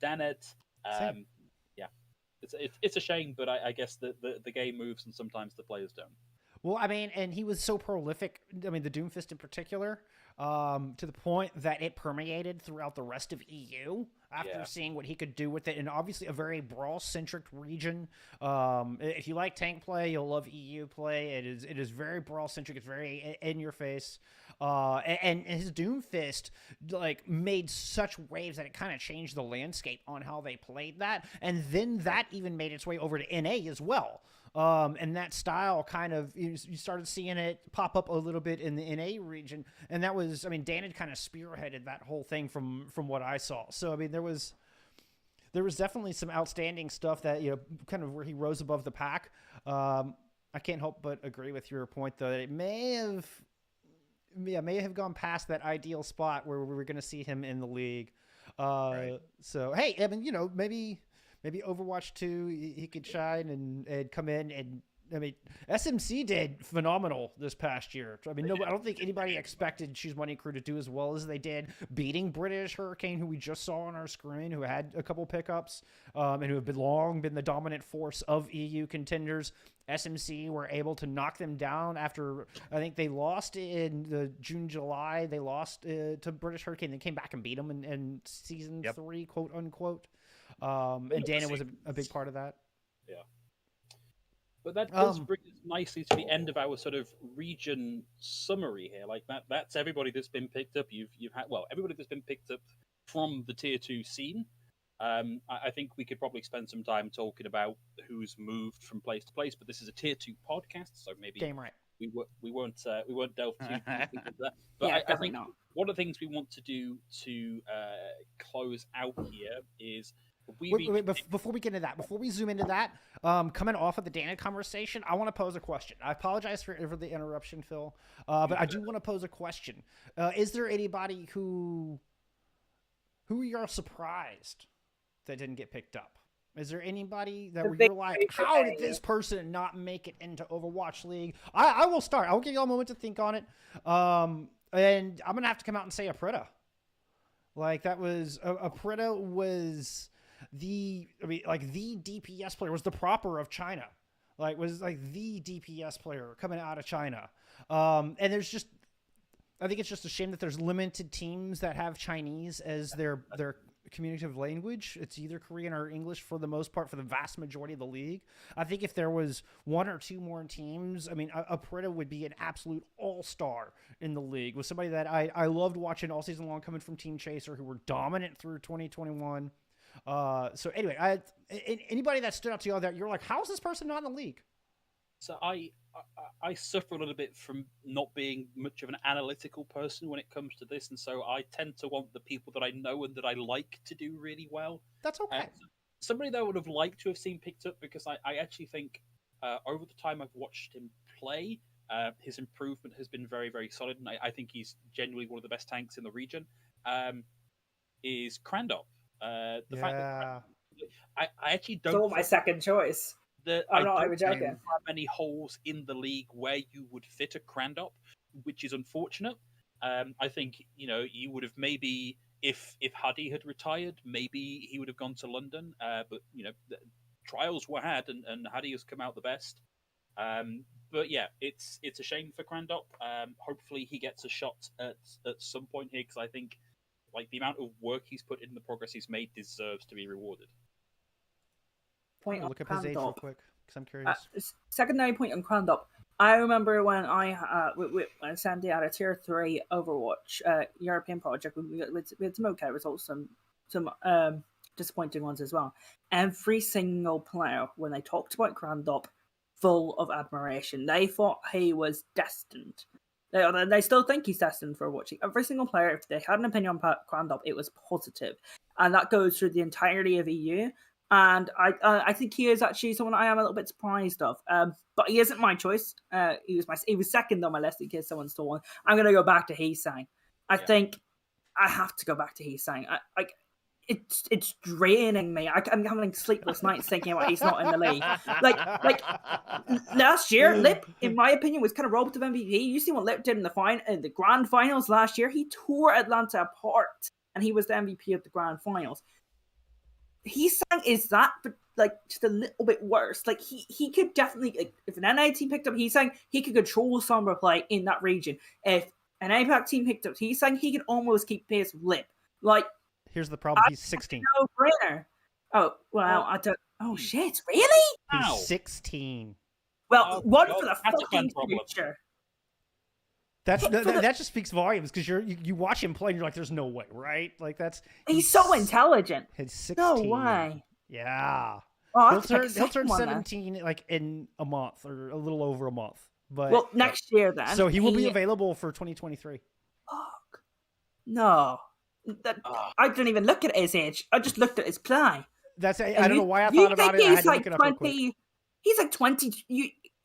Danet. Yeah, it's a shame, but I guess the game moves and sometimes the players don't. Well, I mean, and he was so prolific. I mean, the Doomfist in particular, to the point that it permeated throughout the rest of EU after seeing what he could do with it. And obviously, a very brawl-centric region. If you like tank play, you'll love EU play. It is very brawl-centric. It's very in your face. And his Doomfist like made such waves that it kind of changed the landscape on how they played that. And then that even made its way over to NA as well. And that style kind of, you started seeing it pop up a little bit in the NA region. And that was, I mean, Dan had kind of spearheaded that whole thing from what I saw. So, I mean, there was definitely some outstanding stuff that, kind of where he rose above the pack. I can't help but agree with your point, though, that it may have gone past that ideal spot where we were going to see him in the league. Right. So, hey, I mean, maybe Overwatch 2, he could shine and come in. And I mean, SMC did phenomenal this past year. I mean, I don't think anybody expected Choose Money Crew to do as well as they did, beating British Hurricane, who we just saw on our screen, who had a couple pickups, and who have long been the dominant force of EU contenders. SMC were able to knock them down after, I think they lost in the June-July. They lost to British Hurricane. They came back and beat them in Season 3, quote unquote. And Dana was a big part of that. Yeah. But that does bring us nicely to the end of our sort of region summary here. Like that's everybody that's been picked up. You've had, everybody that's been picked up from the tier 2 scene. I think we could probably spend some time talking about who's moved from place to place, but this is a tier 2 podcast, so maybe damn right. we won't delve too deep into that. But I think one of the things we want to do to close out here is before we get into that, before we zoom into that, coming off of the Dana conversation, I want to pose a question. I apologize for the interruption, Phil, but I do want to pose a question. Is there anybody who you're surprised that didn't get picked up? Is there anybody that you're like, how did this person not make it into Overwatch League? I will start. I'll give you all a moment to think on it. And I'm going to have to come out and say Aprita. Like, that was... Aprita was the DPS player, was the proper of China. Like, was like the DPS player coming out of China. And there's just... I think it's just a shame that there's limited teams that have Chinese as their communicative language. It's either Korean or English for the most part for the vast majority of the league. I think if there was one or two more teams, I mean, Aprita would be an absolute all-star in the league. With somebody that I loved watching all season long, coming from Team Chaser, who were dominant through 2021. So anyway, anybody that stood out to you that you're like, how is this person not in the league? So I suffer a little bit from not being much of an analytical person when it comes to this, and so I tend to want the people that I know and that I like to do really well. That's okay. Somebody that I would have liked to have seen picked up, because I actually think over the time I've watched him play, his improvement has been very, very solid, and I think he's genuinely one of the best tanks in the region, is Crandop. The fact that I actually don't... It's my second choice. I don't have many holes in the league where you would fit a Crandop, which is unfortunate. I think, you would have maybe, if Huddy had retired, maybe he would have gone to London. But, the trials were had, and Huddy has come out the best. But yeah, it's a shame for Crandop. Hopefully he gets a shot at some point here, because I think the amount of work he's put in, the progress he's made, deserves to be rewarded. Look up his age real quick, because I'm curious. Secondary point on Crandop. I remember when when Sandy had a tier 3 Overwatch European project with some okay results, some disappointing ones as well. Every single player, when they talked about Crandop, full of admiration. They thought he was destined. They still think he's destined for watching. Every single player, if they had an opinion on Crandop, it was positive, and that goes through the entirety of EU. And I think he is actually someone I am a little bit surprised of. But he isn't my choice. He was second on my list in case someone stole one. I'm going to go back to Heesang. I think I have to go back to Heesang. it's draining me. I'm having sleepless nights thinking about he's not in the league. Like last year, Lip, in my opinion, was kind of robbed of MVP. You see what Lip did in the grand finals last year. He tore Atlanta apart, and he was the MVP of the grand finals. He's saying is that, but like just a little bit worse. Like he could definitely, like, if an NA team picked up, he's saying he could control Sombra play in that region. If an APAC team picked up, he's saying he could almost keep pace with Lip. Like, here's the problem: he's 16. No brainer. Oh well, I don't. Oh shit! Really? He's 16. Well, one for the fucking future. That just speaks volumes because you watch him play and you're like, there's no way, right? Like he's so intelligent. He's 16. No way. Yeah. Oh, he'll turn 17 like in a month or a little over a month. But well, next year then. So he will be available for 2023. Fuck. No. I didn't even look at his age. I just looked at his play. I don't know why I thought about it. I had to look it up real quick. He's like 20.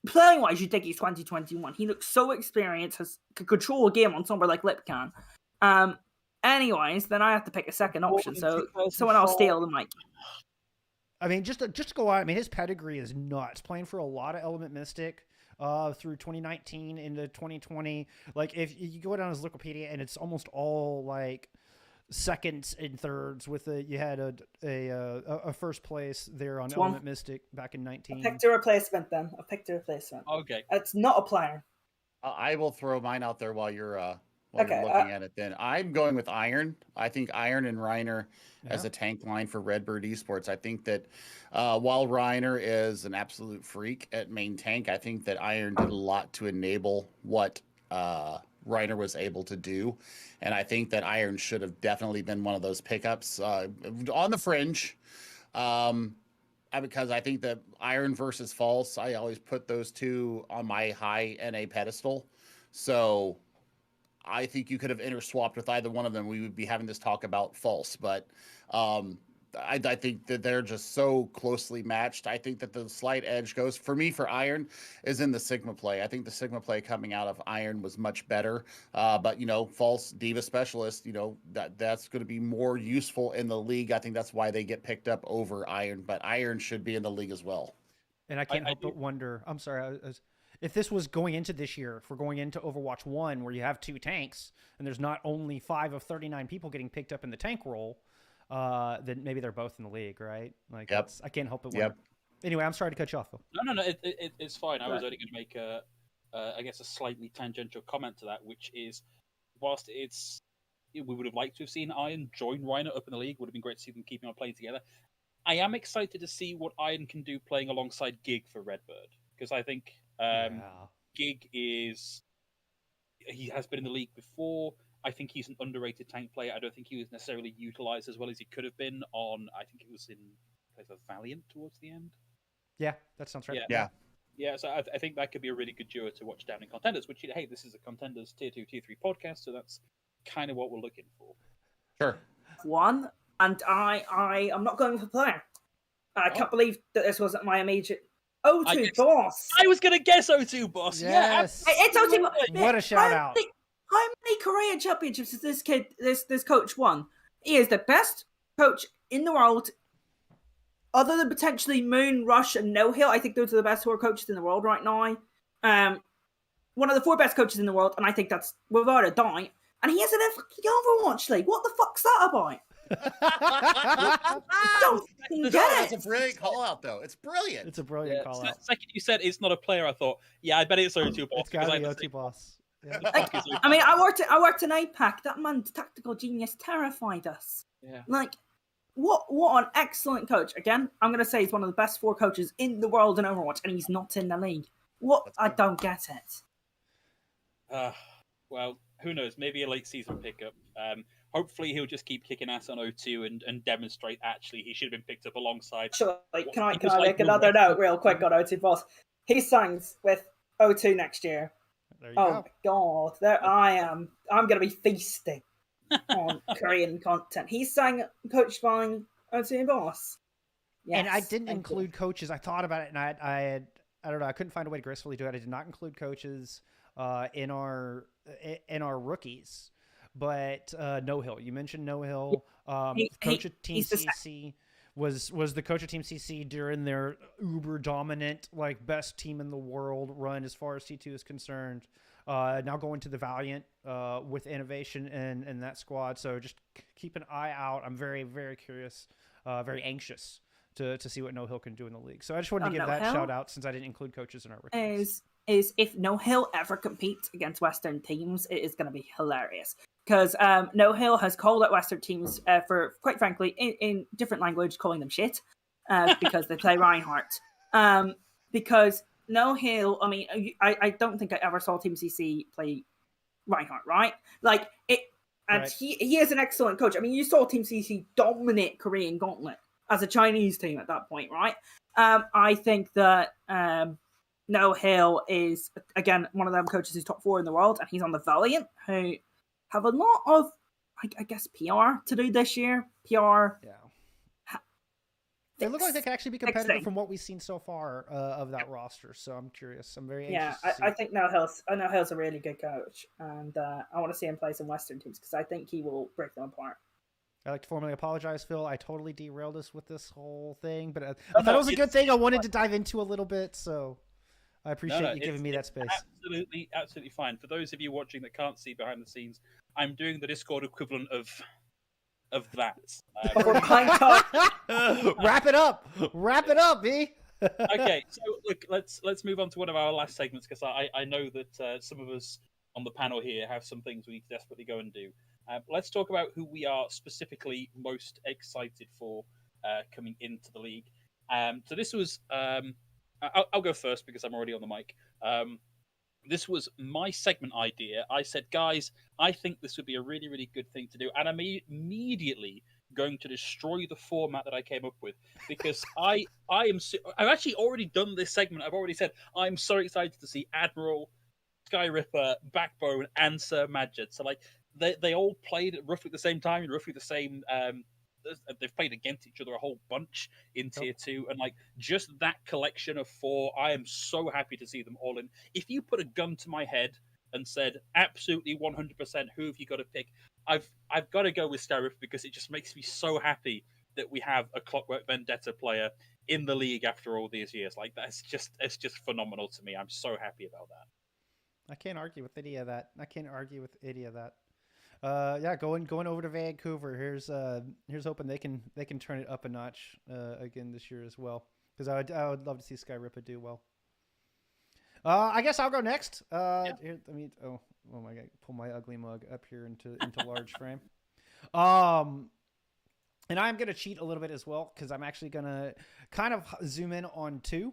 Playing wise, you think he's 2021. He looks so experienced, could control a game on somewhere like Lip can. Anyways, then I have to pick a second option, so someone else steal the mic. I mean, just to go out. I mean, his pedigree is nuts. Playing for a lot of Element Mystic through 2019 into 2020. Like, if you go down his Wikipedia, and it's almost all like seconds and thirds. You had a first place there on Element Mystic back in 19. I picked a replacement then. Okay. It's not a player. I will throw mine out there while you're looking at it. Then I'm going with Iron. I think Iron and Reiner as a tank line for Redbird Esports. I think that while Reiner is an absolute freak at main tank, I think that Iron did a lot to enable what Reiner was able to do. And I think that Iron should have definitely been one of those pickups on the fringe. Because I think that Iron versus False, I always put those two on my high NA pedestal. So I think you could have interswapped with either one of them. We would be having this talk about False, but I think that they're just so closely matched. I think that the slight edge goes for me for Iron is in the Sigma play. I think the Sigma play coming out of Iron was much better. But False Diva Specialist, that's going to be more useful in the league. I think that's why they get picked up over Iron. But Iron should be in the league as well. And I can't help but wonder. I'm sorry. If this was going into this year, if we're going into Overwatch 1, where you have 2 tanks, and there's not only 5 of 39 people getting picked up in the tank role, then maybe they're both in the league, right? Like, I can't help but wonder. Anyway, I'm sorry to cut you off, Phil. No, it's fine. I was only going to make a slightly tangential comment to that, which is, whilst we would have liked to have seen Iron join Reiner up in the league, would have been great to see them keeping on playing together. I am excited to see what Iron can do playing alongside Gig for Redbird, because I think Gig he has been in the league before. I think he's an underrated tank player. I don't think he was necessarily utilized as well as he could have been on, I think it was in place of Valiant towards the end. Yeah, that sounds right. Yeah, so I think that could be a really good duo to watch down in Contenders, which, hey, this is a Contenders Tier 2, Tier 3 podcast, so that's kind of what we're looking for. Sure. One, and I'm not going with a player. I can't believe that this wasn't my immediate... O2 Boss! I was going to guess O2 Boss, yes. Yeah. It's O2 Boss! What a shout-out. How many Korean championships has this coach won? He is the best coach in the world, other than potentially Moon, Rush, and No Hill. I think those are the best 4 coaches in the world right now. One of the 4 best coaches in the world, and I think that's without a doubt. And he is in a fucking Overwatch League. What the fuck's that about? That's a brilliant call out, though. It's brilliant. It's a brilliant call out. The second you said it's not a player, I thought, I bet it's O2 Boss. It's got to be O2 Boss. Yeah. I mean, I worked in APAC. That man's tactical genius terrified us. Yeah. Like, what an excellent coach. Again, I'm going to say he's one of the best 4 coaches in the world in Overwatch, and he's not in the league. I don't get it. Well, who knows? Maybe a late season pickup. Hopefully he'll just keep kicking ass on O2 and demonstrate actually he should have been picked up alongside. Sure. Can I make another note real quick on O2 Boss? He signs with O2 next year. There you go. God, there I am. I'm going to be feasting on Korean content. He's saying coached by O2 Boss. Yes, and I didn't include coaches. I thought about it, and I don't know. I couldn't find a way to gracefully do it. I did not include coaches in our rookies. but No Hill. You mentioned No Hill. Coach of Team CC was the coach of Team CC during their uber dominant, like best team in the world run as far as T2 is concerned. Now going to the Valiant with innovation and that squad. So just keep an eye out. I'm very, very curious, very anxious to see what No Hill can do in the league. So I just wanted to give that shout out since I didn't include coaches in our requests. Is if No Hill ever competes against Western teams, it is going to be hilarious. Because No Hill has called out Western teams for, quite frankly, in different language, calling them shit because they play Reinhardt. Because No Hill, I mean, I don't think I ever saw Team CC play Reinhardt, right? Like, it, and right. He is an excellent coach. I mean, you saw Team CC dominate Korean Gauntlet as a Chinese team at that point, right? I think that No Hill is, again, one of them coaches who's top 4 in the world, and he's on the Valiant, who have a lot of, I guess, PR to do this year. PR. Yeah. They look like they can actually be competitive from what we've seen so far of that roster. So I'm curious. I'm very anxious. Yeah, I think No Hill's a really good coach, and I want to see him play some Western teams because I think he will break them apart. I'd like to formally apologize, Phil. I totally derailed us with this whole thing, but I thought it was a good thing. I wanted to dive into a little bit, so I appreciate you giving me that space. Absolutely fine. For those of you watching that can't see behind the scenes, I'm doing the Discord equivalent of that. Wrap it up, B. Okay, so look, let's move on to one of our last segments because I know that some of us on the panel here have some things we need to desperately go and do. Let's talk about who we are specifically most excited for coming into the league. So this was I'll go first because I'm already on the mic. This was my segment idea. I said, guys, I think this would be a really, really good thing to do. And I'm immediately going to destroy the format that I came up with because I've actually already done this segment. I've already said, I'm so excited to see Admiral, Sky Ripper, Backbone, and Sir Madjed. So, like, they all played at roughly the same time, roughly the same... they've played against each other a whole bunch in tier 2, and like just that collection of 4, I am so happy to see them all in. If you put a gun to my head and said absolutely 100% who have you got to pick, I've got to go with Scarif because it just makes me so happy that we have a Clockwork Vendetta player in the league after all these years. Like it's just phenomenal to me. I'm so happy about that. I can't argue with any of that. Yeah, going over to Vancouver. Here's hoping they can turn it up a notch again this year as well. Because I would love to see Sky Ripper do well. I guess I'll go next. Here, let me. Oh my God! Pull my ugly mug up here into large frame. And I'm gonna cheat a little bit as well because I'm actually gonna kind of zoom in on 2.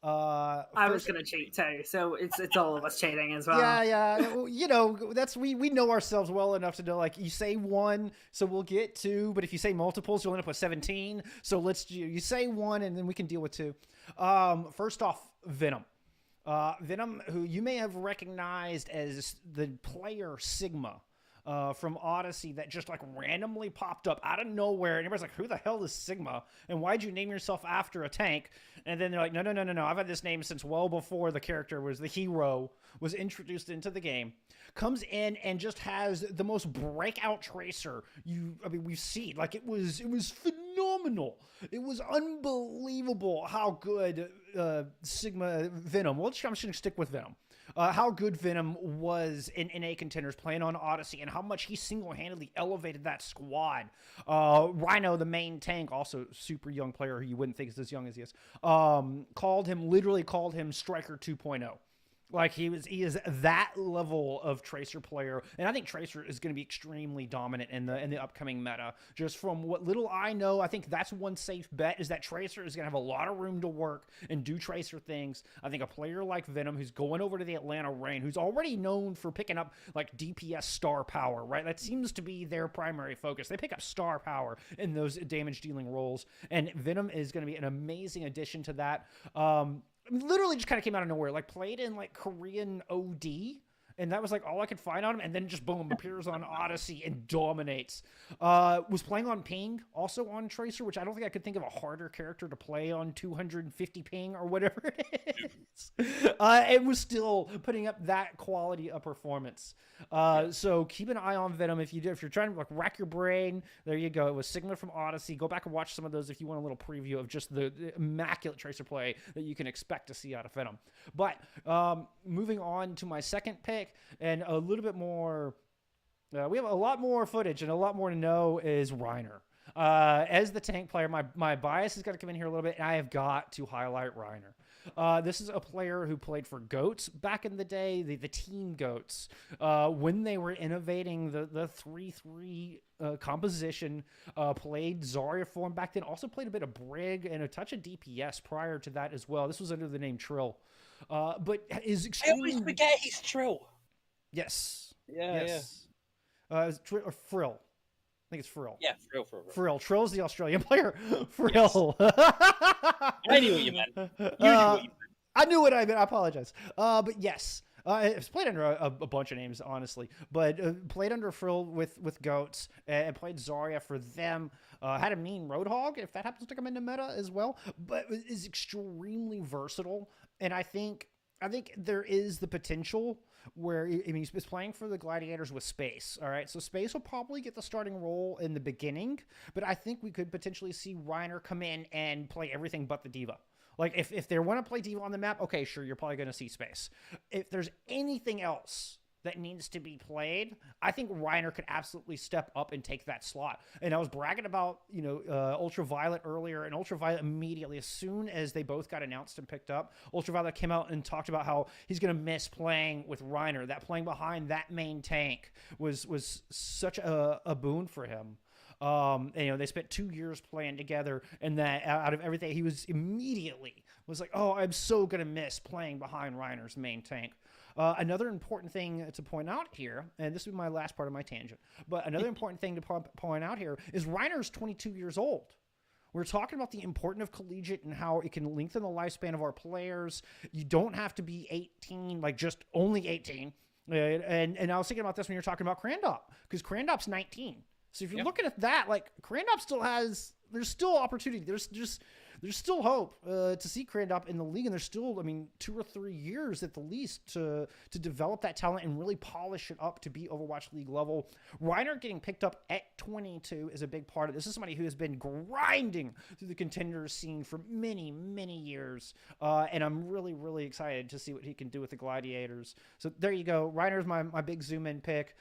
I was gonna cheat too, so it's all of us cheating as well. Yeah. You know, that's we know ourselves well enough to know, like, you say 1, so we'll get 2, but if you say multiples, you'll end up with 17. So you say 1, and then we can deal with 2. First off, Venom. Venom, who you may have recognized as the player Sigma from Odyssey that just like randomly popped up out of nowhere, and everybody's like, who the hell is Sigma, and why'd you name yourself after a tank? And then they're like, no, I've had this name since well before the hero was introduced into the game. Comes in and just has the most breakout tracer we've seen. Like, it was phenomenal. It was unbelievable how good Sigma Venom. Well, I'm just going to stick with Venom. How good Venom was in NA contenders playing on Odyssey, and how much he single-handedly elevated that squad. Rhino, the main tank, also super young player who you wouldn't think is as young as he is, literally called him Striker 2.0. Like, he is that level of Tracer player, and I think Tracer is going to be extremely dominant in the upcoming meta. Just from what little I know, I think that's one safe bet, is that Tracer is going to have a lot of room to work and do Tracer things. I think a player like Venom, who's going over to the Atlanta Reign, who's already known for picking up like DPS star power, right? That seems to be their primary focus. They pick up star power in those damage dealing roles, and Venom is going to be an amazing addition to that. Literally just kind of came out of nowhere, like played in like Korean OD and that was like all I could find on him. And then just boom, appears on Odyssey and dominates. Was playing on ping, also on Tracer, which I don't think I could think of a harder character to play on 250 ping or whatever it is. It was still putting up that quality of performance. So keep an eye on Venom if you're trying to like rack your brain. There you go. It was Sigma from Odyssey. Go back and watch some of those if you want a little preview of just the immaculate Tracer play that you can expect to see out of Venom. But moving on to my second pick, and a little bit more, we have a lot more footage and a lot more to know, is Reiner. As the tank player, my bias is going to come in here a little bit, and I have got to highlight Reiner. This is a player who played for Goats back in the day, the Team Goats, when they were innovating the 3-3 composition, played Zarya form back then, also played a bit of Brig and a touch of DPS prior to that as well. This was under the name Trill. But is extremely... I always forget he's Trill. Yes. Yeah, yes. Or Frill. I think it's Frill. Yeah, Frill. Trill's the Australian player. Frill. Yes. I knew what you meant. I knew what I meant. I apologize. But yes. It's played under a bunch of names, honestly. But played under Frill with Goats and played Zarya for them. Had a mean Roadhog, if that happens to come into meta as well. But is extremely versatile. And I think there is the potential where, I mean, he's playing for the Gladiators with Space, all right? So Space will probably get the starting role in the beginning, but I think we could potentially see Reiner come in and play everything but the Diva. Like, if they want to play Diva on the map, okay, sure, you're probably going to see Space. If there's anything else that needs to be played, I think Reiner could absolutely step up and take that slot. And I was bragging about, Ultraviolet earlier, and Ultraviolet immediately, as soon as they both got announced and picked up, Ultraviolet came out and talked about how he's going to miss playing with Reiner. That playing behind that main tank was such a boon for him. They spent 2 years playing together, and that out of everything, he was immediately like, oh, I'm so going to miss playing behind Reiner's main tank. Another important thing to point out here, and this will be my last part of my tangent, but another important thing to point out here is Reiner's 22 years old. We're talking about the importance of collegiate and how it can lengthen the lifespan of our players. You don't have to be 18, like just only 18. And I was thinking about this when you're talking about Crandop, because Crandop's 19. So if you're looking at that, like Crandop still has, there's still opportunity. There's still hope to see Crandop in the league, and there's still, 2 or 3 years at the least to develop that talent and really polish it up to be Overwatch League level. Reiner getting picked up at 22 is a big part of this. This is somebody who has been grinding through the contenders scene for many, many years, and I'm really, really excited to see what he can do with the Gladiators. So there you go. Reiner's my big zoom-in pick.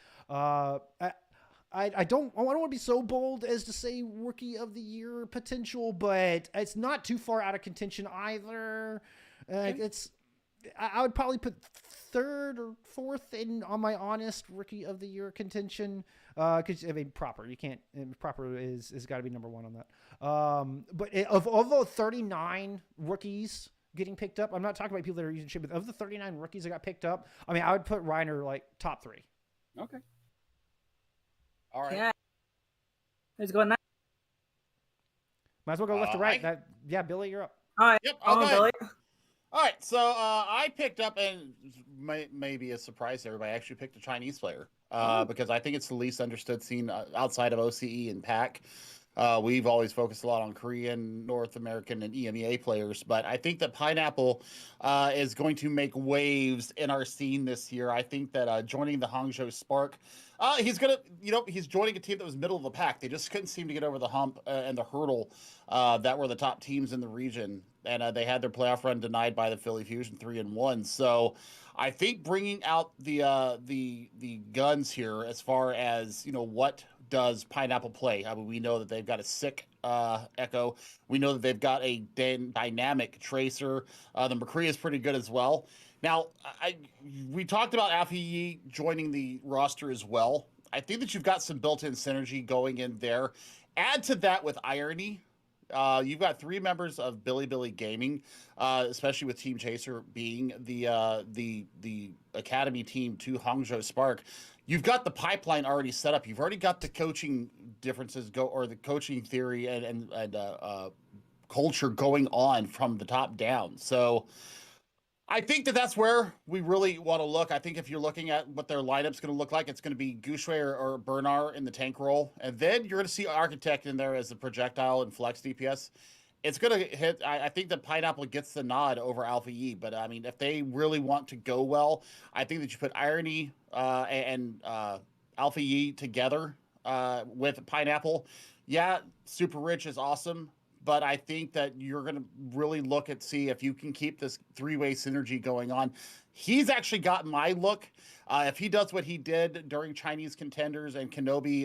I don't want to be so bold as to say Rookie of the Year potential, but it's not too far out of contention either. I would probably put third or fourth on my honest Rookie of the Year contention. Because proper, you can't. Proper is got to be number one on that. But of the 39 rookies getting picked up, I'm not talking about people that are using shit, but of the 39 rookies that got picked up, I would put Reiner like top 3. Okay. All right. Yeah. Who's going next? Might as well go left to right. Billy, you're up. All right. Yep, I'll go, Billy. All right, so I picked up, and may be a surprise to everybody, I actually picked a Chinese player because I think it's the least understood scene outside of OCE and PAC. We've always focused a lot on Korean, North American, and EMEA players, but I think that Pineapple is going to make waves in our scene this year. I think that joining the Hangzhou Spark, he's joining a team that was middle of the pack. They just couldn't seem to get over the hump and the hurdle that were the top teams in the region, and they had their playoff run denied by the Philly Fusion 3-1. So I think bringing out the guns here as far as what does Pineapple play? We know that they've got a sick Echo. We know that they've got a dynamic Tracer. The McCree is pretty good as well. Now, we talked about Alfie joining the roster as well. I think that you've got some built-in synergy going in there. Add to that with Irony. You've got 3 members of Billy Gaming, especially with Team Chaser being the academy team to Hangzhou Spark. You've got the pipeline already set up. You've already got the coaching differences the coaching theory and culture going on from the top down. So I think that's where we really want to look. I think if you're looking at what their lineup's going to look like, it's going to be Goushway or Bernard in the tank role. And then you're going to see Architect in there as the projectile and flex DPS. It's going to hit. I think that Pineapple gets the nod over Alpha E. But, I mean, if they really want to go well, I think that you put Irony and Alpha E together with Pineapple. Yeah, Super Rich is awesome. But I think that you're going to really look at see if you can keep this three-way synergy going on. He's actually got my look. If he does what he did during Chinese Contenders and Kenobi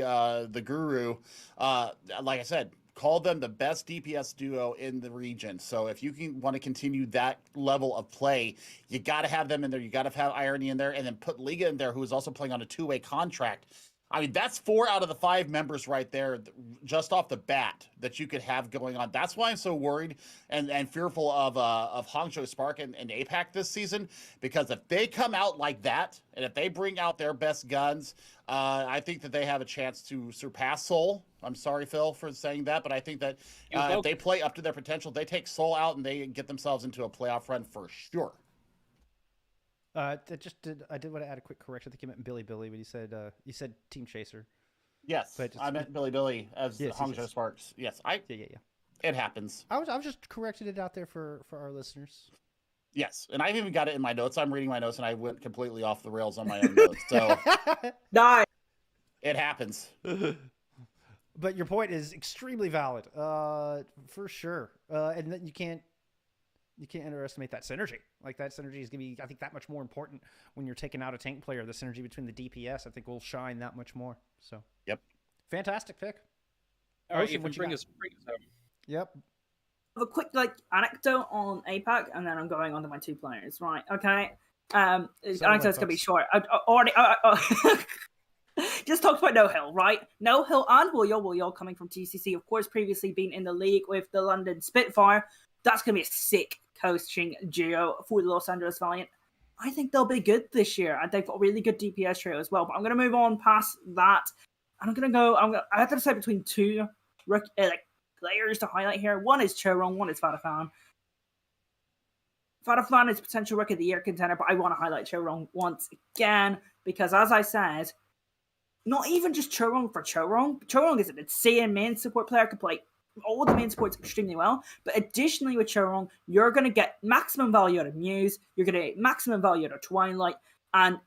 the Guru, like I said, call them the best DPS duo in the region. So if you want to continue that level of play, you got to have them in there. You got to have Irony in there, and then put Liga in there, who is also playing on a two-way contract. I mean, that's 4 out of the 5 members right there, just off the bat, that you could have going on. That's why I'm so worried and fearful of Hangzhou Spark and APAC this season, because if they come out like that, and if they bring out their best guns, I think that they have a chance to surpass Seoul. I'm sorry, Phil, for saying that, but I think that if they play up to their potential, they take Seoul out and they get themselves into a playoff run for sure. I did want to add a quick correction. I think you meant Billy when you said Team Chaser. Yes, I meant Billy as Hangzhou Sparks. Yes, yeah. It happens. I was just correcting it out there for our listeners. Yes, and I've even got it in my notes. I'm reading my notes, and I went completely off the rails on my own notes. So, Nice. It happens. But your point is extremely valid, for sure. And then you can't underestimate that synergy. Like, that synergy is going to be, I think, that much more important when you're taking out a tank player. The synergy between the DPS, I think, will shine that much more. So, yep, fantastic pick. All right, bring us home. Yep. A quick anecdote on APAC, and then I'm going on to my 2 players. Right? Okay. Anecdote's gonna be short. I already just talked about No Hill, right? No Hill and Will coming from TCC, of course, previously been in the league with the London Spitfire. That's gonna be a sick coaching duo for the Los Angeles Valiant. I think they'll be good this year, and they've got a really good DPS trio as well. But I'm gonna move on past that, and I have to decide between 2 players to highlight here. One is Chorong, one is Fatafan. Fatafan is potential Rookie of the Year contender, but I want to highlight Chorong once again because, as I said, not even just Chorong for Chorong. Chorong is an insane main support player, can play all the main supports extremely well. But additionally with Chorong, you're going to get maximum value out of Muse, you're going to get maximum value out of Twilight, and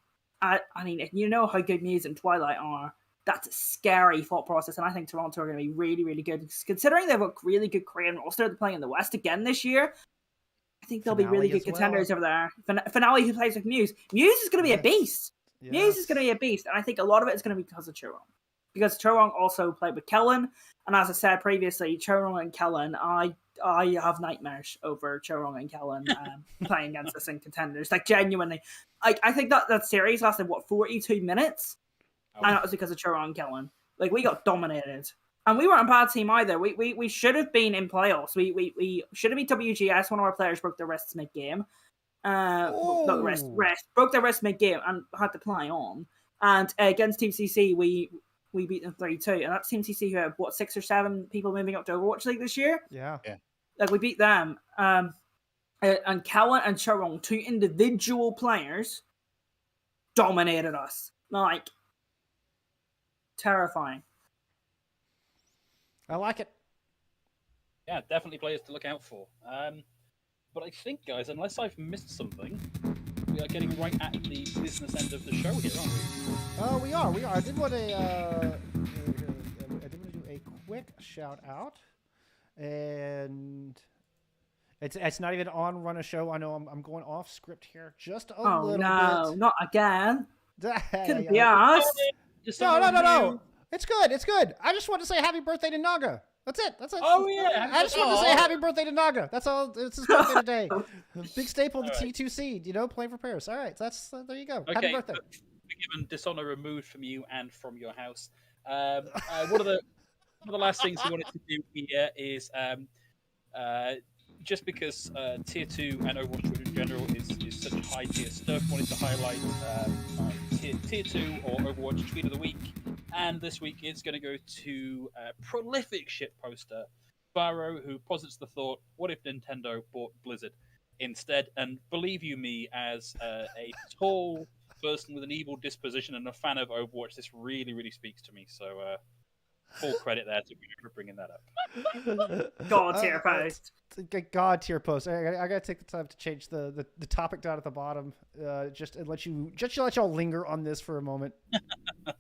I mean, if you know how good Muse and Twilight are, that's a scary thought process, and I think Toronto are going to be really, really good. Considering they have a really good Korean roster, they're playing in the West again this year, I think they'll be really good contenders over there. Finale, who plays with Muse. Muse is going to be a beast. Yes. Muse is going to be a beast, and I think a lot of it is going to be because of Chorong. Because Chorong also played with Kellen, and as I said previously, Chorong and Kellen, I have nightmares over Chorong and Kellen playing against us in contenders. Like, genuinely. I think that series lasted, 42 minutes? Oh. And that was because of Chorong and Kellen. Like, we got dominated. And we weren't a bad team either. We should have been in playoffs. We should have been WGS. One of our players broke their wrists mid-game. Not the wrist. Broke their wrist mid-game and had to play on. And against Team CC, we beat them 3-2. And that's Team CC who had, 6 or 7 people moving up to Overwatch League this year? Yeah. Like, we beat them. And Kellen and Chorong, 2 individual players, dominated us. Like, terrifying. I like it. Yeah, definitely players to look out for. But I think, guys, unless I've missed something, we are getting right at the business end of the show here, aren't we? We are. I did want to do a quick shout out, and it's not even on Run a Show. I know I'm going off script here just a little bit. Oh no, not again! Couldn't be us. No. It's good. I just want to say happy birthday to Naga. That's it. Oh, yeah. I just want to say happy birthday to Naga. That's all. It's his birthday today. Big staple of the T2 seed, playing for Paris. All right. That's there you go. Okay, happy birthday. Given dishonor removed from you and from your house, one of the last things we wanted to do here is just because Tier 2 and Overwatch in general is such high tier stuff, wanted to highlight Tier 2 or Overwatch Tweet of the Week. And this week it's going to go to prolific shit poster, Barrow, who posits the thought, what if Nintendo bought Blizzard? instead. And believe you me, as a tall person with an evil disposition and a fan of Overwatch, this really, really speaks to me. So full credit there to you for bringing that up. God tier post. God tier post. I gotta take the time to change the topic down at the bottom, just to let y'all linger on this for a moment. Are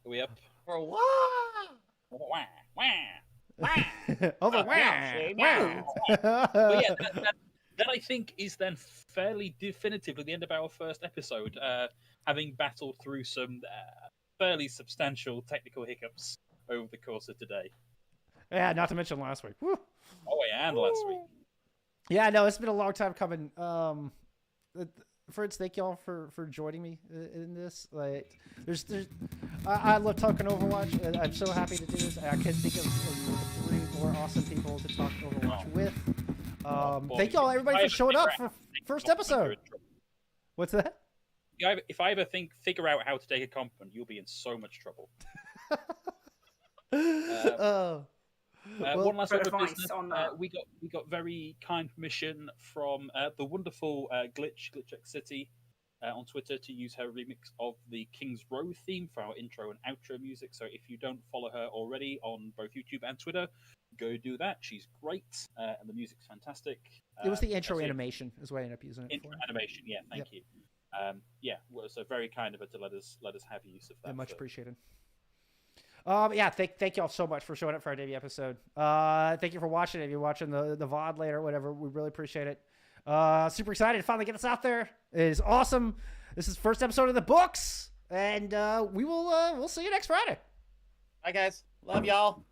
we up? For what? Wah, wah. Overwatch. But yeah, that I think is then fairly definitively the end of our first episode, having battled through some fairly substantial technical hiccups over the course of today. Yeah, not to mention last week. Woo. Oh yeah, and last week. Yeah, no, it's been a long time coming. Friends, thank y'all for joining me in this. Like, I love talking Overwatch, and I'm so happy to do this. I can't think of 3 more awesome people to talk Overwatch with. Thank y'all, everybody, for showing up for first episode. What's that? If I ever figure out how to take a compliment, you'll be in so much trouble. Well, one last order of advice business. on that. We got very kind permission from the wonderful Glitch City on Twitter to use her remix of the King's Row theme for our intro and outro music. So if you don't follow her already on both YouTube and Twitter, go do that. She's great, and the music's fantastic. it was the intro animation is what I ended up using it Intro for. animation, yeah. Thank you. Well, so very kind of her to let us have use of that. Yeah, much appreciated. Yeah, thank y'all so much for showing up for our debut episode. Thank you for watching. If you're watching the VOD later or whatever, we really appreciate it. Super excited to finally get this out there. It is awesome. This is the first episode of the books, and we'll see you next Friday. Bye, guys. Love y'all.